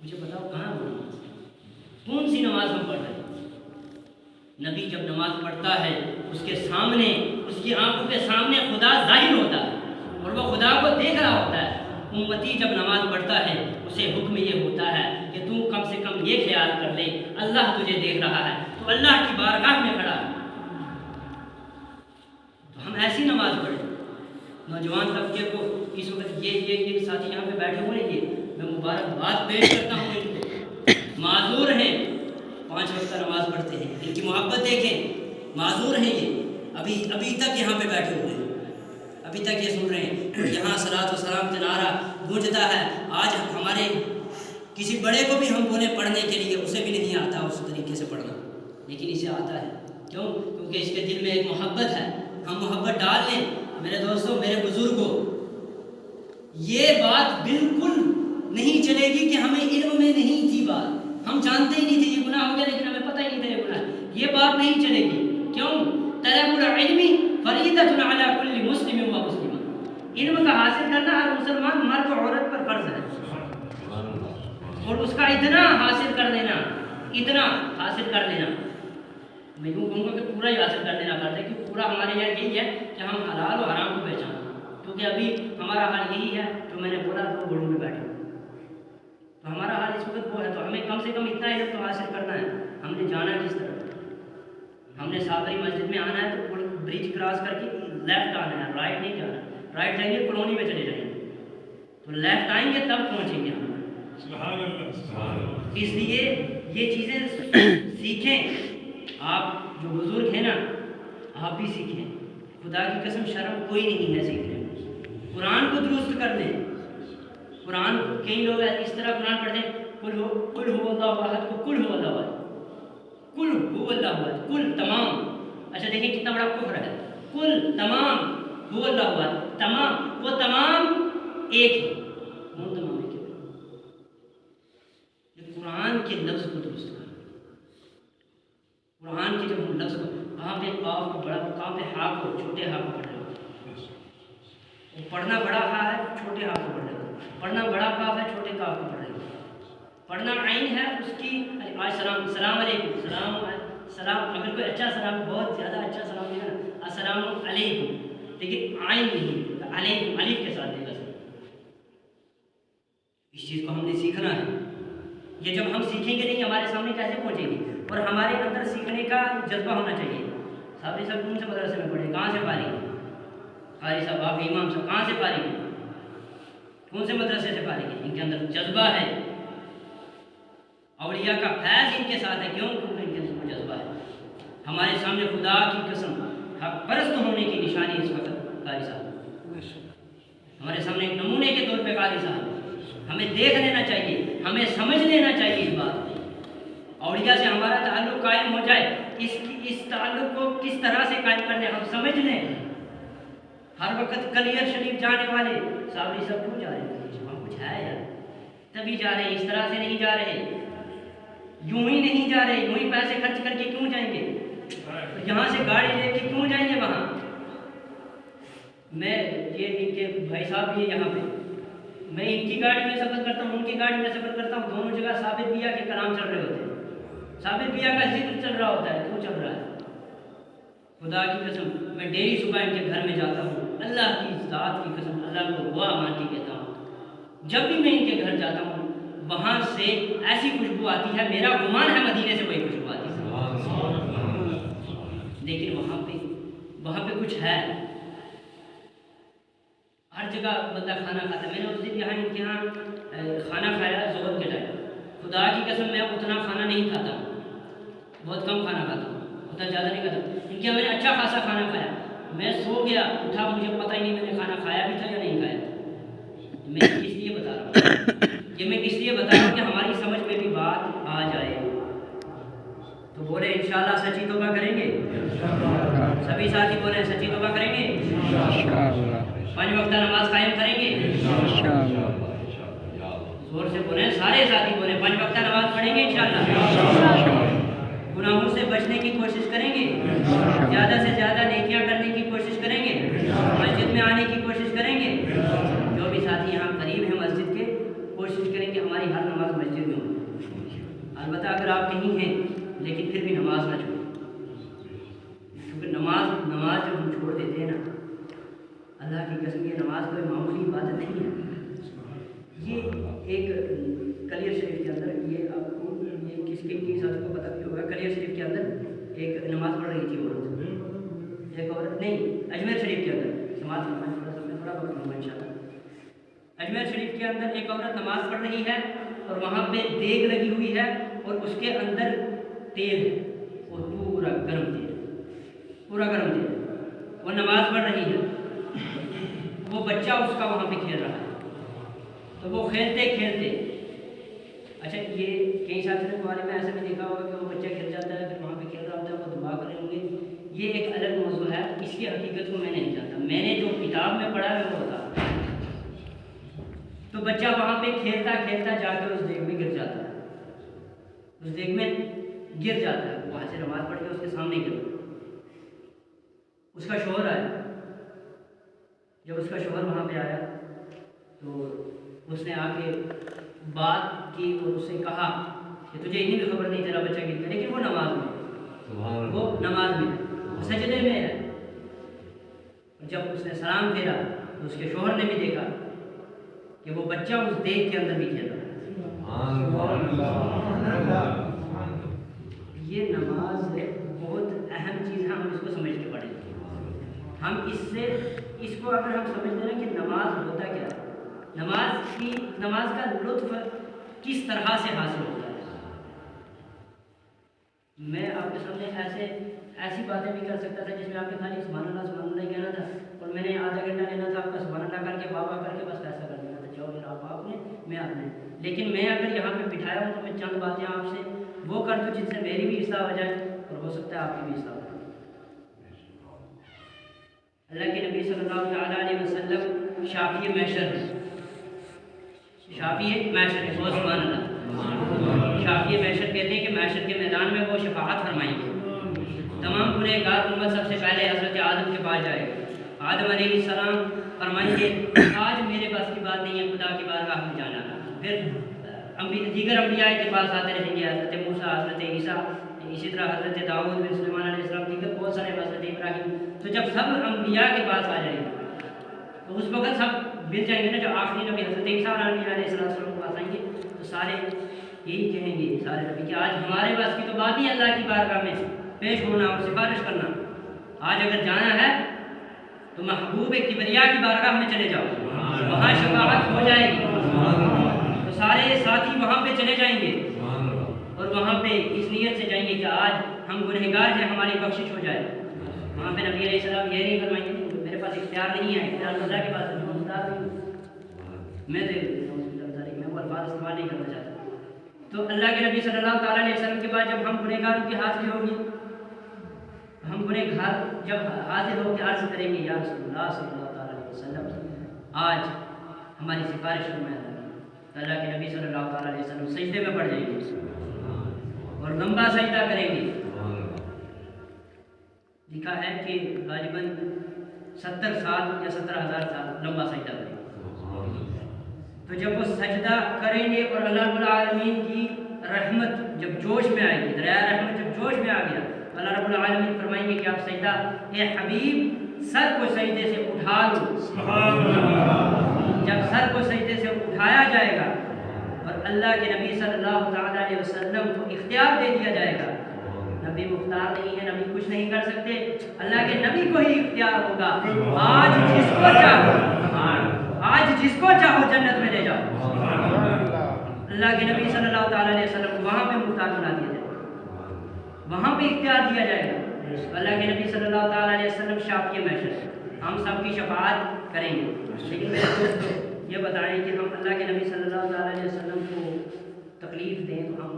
مجھے بتاؤ کہاں وہ نماز, کون سی نماز ہم پڑھ رہے ہیں؟ نبی جب نماز پڑھتا ہے اس کے سامنے, اس کی آنکھوں کے سامنے خدا ظاہر ہوتا ہے اور وہ خدا کو دیکھ رہا ہوتا ہے. امتی جب نماز پڑھتا ہے اسے حکم یہ ہوتا ہے کہ تو کم سے کم یہ خیال کر لے اللہ تجھے دیکھ رہا ہے, تو اللہ کی بارگاہ میں کھڑا ہے. تو ہم ایسی نماز پڑھیں. نوجوان طبقے کو اس وقت یہ ساتھی یہاں پہ بیٹھے ہوئے ہیں, میں مبارکباد پیش کرتا ہوں ان کو. معذور ہیں, 5 وقت نماز پڑھتے ہیں, ان کی محبت دیکھیں, معذور ہیں یہ. ابھی تک یہاں پہ بیٹھے ہوئے ہیں, ابھی تک یہ سن رہے ہیں. یہاں صلاۃ و سلام کا نعرہ گونجتا ہے. آج ہمارے کسی بڑے کو بھی ہم بولے پڑھنے کے لیے, اسے بھی نہیں آتا اس طریقے سے پڑھنا, لیکن اسے آتا ہے. کیوں؟ کیونکہ اس کے دل میں ایک محبت ہے. ہم محبت ڈال لیں. میرے دوستوں, میرے بزرگوں, یہ بات بالکل نہیں چلے گی کہ ہمیں علم میں نہیں تھی بات, ہم جانتے ہی نہیں تھے یہ گناہ ہو گیا لیکن ہمیں پتہ ہی نہیں تھا یہ گناہ. یہ بات نہیں چلے گی. کیوں؟ طلب العلم فریضۃ علی کل مسلم و مسلمہ. علم کا حاصل کرنا ہر مسلمان مرد و عورت پر فرض ہے, اور اس کا اتنا حاصل کر لینا, اتنا حاصل کر لینا, میں یوں کہوں گا کہ پورا ہی حاصل کر لینا فرض ہے. کہ پورا ہمارے یہاں یہی ہے کہ ہم حلال و حرام کو پہچانیں. کیونکہ ابھی ہمارا حال یہی ہے جو میں نے بولا, 2 گھوڑوں میں بیٹھے, تو ہمارا حال اس وقت وہ ہے. تو ہمیں کم سے کم اتنا علم تو حاصل کرنا ہے. ہم نے جانا کس طرح, ہم نے صابری مسجد میں آنا ہے تو برج کراس کر کے لیفٹ آنا ہے, رائٹ نہیں جانا. رائٹ جائیں گے کالونی میں چلے جائیں گے, تو لیفٹ آئیں گے تب پہنچیں گے ہم. اس لیے یہ چیزیں سیکھیں. آپ جو بزرگ ہیں نا, آپ بھی سیکھیں. خدا کی قسم شرم کوئی نہیں ہے سیکھنے میں. قرآن کو درست کر دیں. قرآن کئی لوگ اس طرح قرآن پڑھتے ہیں, کل ہو اللہ احد کو کل ہو اللہ احد, کل ہو اللہ احد, کل تمام. اچھا دیکھیں کتنا بڑا کفر ہے. کل تمام ہو اللہ احد, تمام, وہ تمام ایک ہے, کون تمام ایک ہے؟ یہ قرآن کے لفظ کو درست کر. قرآن کے جب ہم لفظ کو, کہاں پہ قاف کو بڑا, کہاں پہ ہا کو چھوٹے ہا کو پڑھ رہے ہو. پڑھنا بڑا ہا ہے, چھوٹے ہا کو پڑھ رہے ہو. پڑھنا بڑا کاف ہے, چھوٹے کاف کو پڑھ رہے ہو. پڑھنا عین ہے, اس کی آج سلام علیکم, سلام اگر کوئی اچھا سلام, بہت زیادہ اچھا سلام دے گا نا, السلام علیکم, لیکن عین نہیں, علیکم الف کے ساتھ دے گا. اس چیز کو ہم نے سیکھنا ہے. یہ جب ہم سیکھیں گے نہیں ہمارے سامنے کیسے پہنچیں گے؟ اور ہمارے اندر سیکھنے کا جذبہ ہونا چاہیے. صاحب صاحب کون سے مدرسے میں پڑھے؟ کہاں سے پاری ہیں؟ قاری صاحب آپ امام صاحب کہاں سے پاری ہیں؟ کون سے مدرسے سے پاری ہیں؟ ان کے اندر جذبہ ہے. اولیاء کا فیض ان کے ساتھ ہے. کیوں؟ کیونکہ ان کے اندر جذبہ ہے. ہمارے سامنے خدا کی قسم حق پرست ہونے کی نشانی اس وقت قاری صاحب ہمارے سامنے ایک نمونے کے طور پہ قاری صاحب. ہمیں دیکھ لینا چاہیے, ہمیں سمجھ لینا چاہیے اس بات کو. اولیاء سے ہمارا تعلق قائم ہو جائے. اس تعلق کو کس طرح سے قائم کرنے ہم سمجھ لیں. ہر وقت کلیئر شریف جانے والے صاحب سب کیوں جا رہے ہیں؟ وہاں کچھ ہے یار, تبھی جا رہے ہیں. اس طرح سے نہیں جا رہے, یوں ہی نہیں جا رہے. یوں ہی پیسے خرچ کر کے کیوں جائیں گے؟ یہاں سے گاڑی لے کے کیوں جائیں گے وہاں؟ میں یہ ان کے بھائی صاحب بھی یہاں پہ, میں ان کی گاڑی میں سفر کرتا ہوں, ان کی گاڑی میں سفر کرتا ہوں. دونوں جگہ ثابت بیا کے کلام چل رہے ہوتے ہیں. ثابت بیا کا ذکر چل رہا ہوتا ہے. کیوں چل رہا ہے؟ خدا کی قسم میں ڈیلی صبح ان کے گھر میں جاتا ہوں. اللہ کی ذات کی قسم اللہ کو گواہ مان کے کہتا ہوں, جب بھی میں ان کے گھر جاتا ہوں وہاں سے ایسی خوشبو آتی ہے, میرا گمان ہے مدینے سے وہی خوشبو آتی ہے. لیکن وہاں پہ کچھ ہے. ہر جگہ بندہ کھانا کھاتا ہے. میں نے اس دن یہاں ان کے یہاں کھانا کھایا ظہر کے ٹائم. خدا کی قسم میں اتنا کھانا نہیں کھاتا ہوں, بہت کم کھانا کھاتا ہوں, اتنا زیادہ نہیں کھاتا. ان کے یہاں میں نے اچھا خاصا کھانا کھایا. میں سو گیا, اٹھا مجھے پتہ ہی نہیں میں نے کھانا کھایا بھی تھا یا نہیں کھایا. میں اس لیے بتا رہا ہوں, یہ میں اس لیے بتا رہا ہوں کہ ہماری سمجھ میں بھی بات آ جائے. تو بولے انشاءاللہ سچی توبہ کریں گے. سبھی ساتھی بولے سچی توبہ کریں گے. 5 وقتہ نماز قائم کریں گے. زور سے بولیں, سارے ساتھی بولیں 5 وقتہ نماز پڑھیں گے انشاءاللہ. گناہوں سے بچنے کی کوشش کریں گے, زیادہ سے زیادہ نیکیاں کرنے کی کوشش کریں گے, مسجد میں آنے کی کوشش کریں گے. جو بھی ساتھی یہاں قریب ہیں مسجد کے, کوشش کریں کہ ہماری ہر نماز مسجد میں ہو. البتہ اگر آپ کہیں ہیں لیکن پھر بھی نماز نہ چھوڑیں, کیونکہ نماز جب ہم چھوڑ دیتے ہیں نا, اللہ کی قسم یہ نماز کوئی معمولی عبادت نہیں ہے. یہ ایک کلیئر شریف کے اندر, یہ آپ کو یہ کس کے ساتھ کو پتہ بھی ہوگا, کلیئر شریف کے اندر ایک نماز پڑھ رہی تھی عورت, ایک عورت نہیں اجمیر شریف کے اندر سماعت میں تھوڑا وقت لوں گا انشاءاللہ. اجمیر شریف کے اندر ایک عورت نماز پڑھ رہی ہے اور وہاں پہ دیگ لگی ہوئی ہے اور اس کے اندر تیل ہے, وہ پورا گرم تیل, وہ نماز پڑھ رہی ہے. وہ بچہ اس کا وہاں پہ کھیل رہا ہے. تو وہ کھیلتے اچھا یہ کئی ساتھی نے ہمارے میں ایسا بھی دیکھا ہوگا کہ وہ بچہ کھیل جاتا ہے, پھر وہاں پہ کھیل رہا ہوتا ہے, وہ دعا کریں ہوں گے. یہ ایک الگ موضوع ہے, اس کی حقیقت کو میں نہیں جانتا. میں نے جو کتاب میں پڑھا ہے وہ بتا. تو بچہ وہاں پہ کھیلتا جا کے اس دیگ میں گر جاتا ہے. وہاں سے نماز پڑھ کے اس کے سامنے گر. اس کا شوہر آیا. جب اس کا شوہر وہاں پہ آیا تو اس نے آ کے بات کی اور اس سے کہا کہ تجھے اتنی بھی خبر نہیں تیرا بچہ گر گیا, لیکن وہ نماز میں سجدے میں ہے. جب اس نے سلام پھیرا تو اس کے شوہر نے بھی دیکھا کہ وہ بچہ اس دیگ کے اندر بھی کھیل رہا ہے. یہ نماز بہت اہم چیز ہے, ہم اس کو سمجھ کے پڑھیں. ہم اس کو اگر ہم سمجھتے ہیں کہ نماز ہوتا کیا ہے, نماز کا لطف کس طرح سے حاصل ہوتا ہے. میں آپ کے سامنے ایسی باتیں بھی کر سکتا تھا جس میں آپ کے خالی سبحان اللہ کہنا تھا, اور میں نے آدھا گھنٹہ لینا تھا آپ کا سبحان اللہ کر کے بابا کر کے بس ایسا کر دینا تھا, چلو آپ نے میں آپ نے. لیکن میں اگر یہاں پہ بٹھایا ہوں تو میں چند باتیں آپ سے وہ کر دوں جن سے میری بھی اصلاح ہو جائے اور ہو سکتا ہے آپ کی بھی اصلاح ہو جائے. اللہ کے نبی صلی اللہ تعالیٰ علیہ وسلم شافی محشر ہے. بہت سبحان اللہ. شافی محشر کہتے ہیں کہ محشر کے میدان میں وہ شفاعت فرمائیں گے. تمام گنہگار امت سب سے پہلے حضرت آدم کے پاس جائے گا. آدم علیہ السلام فرمائیں گے آج میرے بس کی بات نہیں ہے خدا کی بارگاہ میں جانا. پھر دیگر انبیاء کے پاس آتے رہیں گے, حضرت موسیٰ, حضرت عیسیٰ, اسی طرح حضرت داؤد بن سلیمان علیہ السلام, دیگر بہت سارے, حضرت ابراہیم. تو جب سب انبیاء کے پاس آ جائیں گے تو اس وقت سب مل جائیں گے نا، جو آخری نبی حضرت عیسیٰ علیہ السلام کے پاس آئیں گے تو سارے یہی کہیں گے سارے نبی کہ آج ہمارے پاس کی تو بات ہی اللہ کی بارگاہ میں پیش ہونا اور سفارش کرنا. آج اگر جانا ہے تو محبوب کبریا کی بارگاہ میں چلے جاؤ، وہاں شفاعت ہو جائے گی. تو سارے ساتھی وہاں پہ چلے جائیں گے اور وہاں پہ اس نیت سے جائیں گے کہ آج ہم گنہگار ہیں، ہماری بخشش ہو جائے. وہاں پہ نبی علیہ السلام یہ نہیں فرمائیں گے میرے پاس اختیار نہیں ہے، اختیار اللہ کے پاس ہے، میں مختار نہیں ہوں. میں وہ الفاظ استعمال نہیں کرنا چاہتا. تو اللہ کے نبی صلی اللہ تعالیٰ علیہ وسلم کے بعد جب ہم گنہگاروں کی حاضری ہوگی، ہم گنہگار جب حاضر ہو کے عرض کریں گے یا رسول اللہ صلی اللہ تعالیٰ علیہ وسلم آج ہماری سفارش فرمائے. اللہ کے نبی صلی اللہ تعالیٰ علیہ وسلم سجدے میں پڑ جائیں گے اور لمبا سجدہ کریں گے. لکھا ہے کہ غالباً 70 سال یا 70,000 سال لمبا سجدہ کریں گے. تو جب وہ سجدہ کریں گے اور اللہ رب العالمین کی رحمت جب جوش میں آئے گی، دریائے رحمت جب جوش میں آ گیا، اللہ رب العالمین فرمائیں گے کہ آپ سجدہ، اے حبیب سر کو سجدے سے اٹھا لو. جب سر کو سجدے سے اٹھایا جائے گا اور اللہ کے نبی صلی اللہ تعالیٰ علیہ وسلم کو اختیار دے دیا جائے گا. نبی مختار نہیں ہے، نبی کچھ نہیں کر سکتے، اللہ کے نبی کو ہی اختیار ہوگا. آج جس کو چاہو جنت میں لے جاؤ. اللہ کے نبی صلی اللہ تعالیٰ علیہ وسلم کو وہاں پہ مختار بنا دیا جائے گا، وہاں پہ اختیار دیا جائے گا. اللہ کے نبی صلی اللہ تعالیٰ علیہ وسلم شافی محشر، ہم سب کی شفاعت کریں گے. لیکن میرے دوستو یہ بتائیں کہ ہم اللہ کے نبی صلی اللہ تعالیٰ علیہ وسلم کو تکلیف دیں تو ہم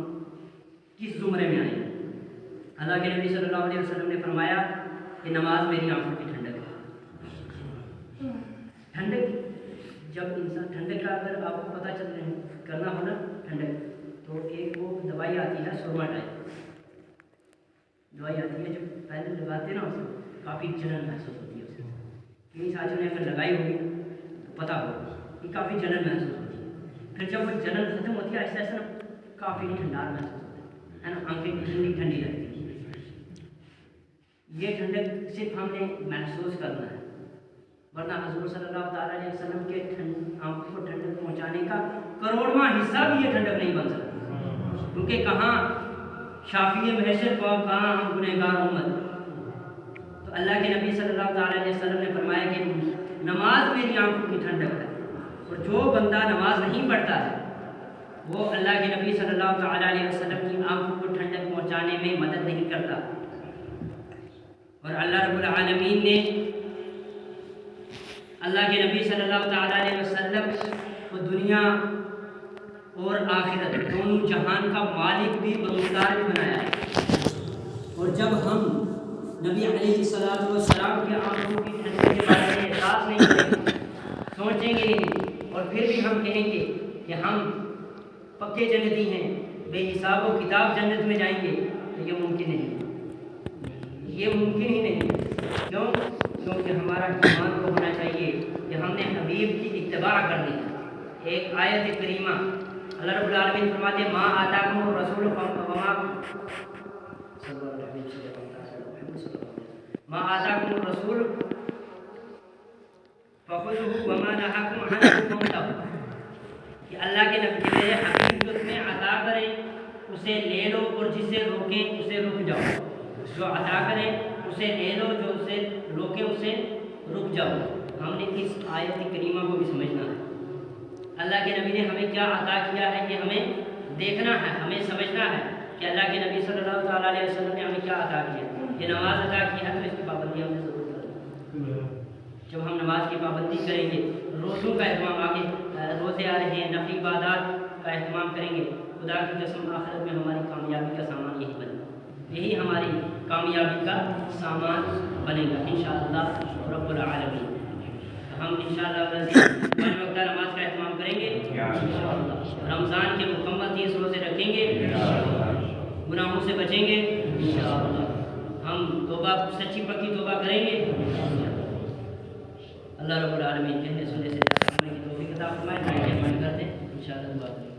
کس زمرے میں آئیں؟ اللہ کے نبی صلی اللہ علیہ وسلم نے فرمایا کہ نماز میری آنکھوں کی ٹھنڈک ہے. ٹھنڈک جب انسان ٹھنڈک کا اگر آپ کو پتہ چل رہے کرنا ہو نا ٹھنڈک، تو ایک وہ دوائی آتی ہے سرما ٹائپ دوائی آتی ہے، جو پہلے لگاتے ہیں نا اس کو کافی جلن محسوس ہوتی ہے. اس کو کئی ساتھیوں نے اگر لگائی ہوگی تو پتہ ہوگا کہ کافی جلن محسوس ہوتی ہے. پھر جب وہ جلن ختم ہوتی ہے آہستہ آہستہ نا کافی ٹھنڈار محسوس ہوتا ہے نا، آنکھیں ٹھنڈی ٹھنڈی رہتی ہے. یہ ٹھنڈک صرف ہم نے محسوس کرنا ہے، ورنہ حضور صلی اللہ تعالیٰ علیہ وسلم کے آنکھوں کو ٹھنڈک پہنچانے کا کروڑواں حصہ بھی یہ ٹھنڈک نہیں بن سکتا. کیونکہ کہاں شافی محشر کو، کہاں ہم گنہگار امت. تو اللہ کے نبی صلی اللہ تعالیٰ علیہ وسلم نے فرمایا کہ نماز میری آنکھوں کی ٹھنڈک ہے، اور جو بندہ نماز نہیں پڑھتا ہے وہ اللہ کے نبی صلی اللہ تعالیٰ علیہ وسلم کی آنکھوں کو ٹھنڈک پہنچانے میں مدد نہیں کرتا. اور اللہ رب العالمین نے اللہ کے نبی صلی اللہ تعالیٰ علیہ وسلم کو دنیا اور آخرت دونوں جہان کا مالک بھی بمقدار بھی بنایا ہے. اور جب ہم نبی علیہ السلام کی آنکھوں کی ٹھنڈک کے بارے میں احساس نہیں کریں گے، سوچیں گے نہیں، اور پھر بھی ہم کہیں گے کہ ہم پکے جنتی ہیں، بے حساب و کتاب جنت میں جائیں گے، تو یہ ممکن نہیں، یہ ممکن ہی نہیں. کیوں؟ کیونکہ ہمارا ایمان کو ہونا چاہیے کہ ہم نے حبیب کی اتباع کرنی ہے. ایک آیت کریمہ اللہ رب العالمین فرماتے ہیں ما آتاکم الرسول ما آتاکم الرسول فخذوہ وما نہاکم عنہ فانتہوا. کہ اللہ کے نبی کے حبیب جو تمہیں عطا کریں اسے لے لو، اور جسے روکیں اسے رک جاؤ. جو عطا کریں اسے لے لو، جو اسے روکیں اسے رک جاؤ. ہم نے اس آیت کریمہ کو بھی سمجھنا ہے. اللہ کے نبی نے ہمیں کیا عطا کیا ہے یہ ہمیں دیکھنا ہے، ہمیں سمجھنا ہے کہ اللہ کے نبی صلی اللہ تعالیٰ علیہ وسلم نے ہمیں کیا عطا کیا. یہ نماز عطا کی ہے تو اس کی پابندی ہمیں ضرور کریں. جب ہم نماز کی پابندی کریں گے، روزوں کا اہتمام، آگے روزے آ رہے ہیں، نفلی عبادات کا اہتمام کریں گے، خدا کی قسم آخرت میں ہماری کامیابی کا سامان یہی بنے گا، یہی ہماری کامیابی کا سامان بنے گا انشاءاللہ رب العالمین. ہم انشاءاللہ 5 وقتہ نماز کا اہتمام کریں گے انشاءاللہ. رمضان کے مکمل 30 روزے رکھیں گے، گناہوں سے بچیں گے انشاءاللہ. ہم توبہ، سچی پکی توبہ کریں گے. اللہ رب العالمین کہنے سننے سے کی توفیق عطا فرمائے. کرتے ہیں انشاءاللہ.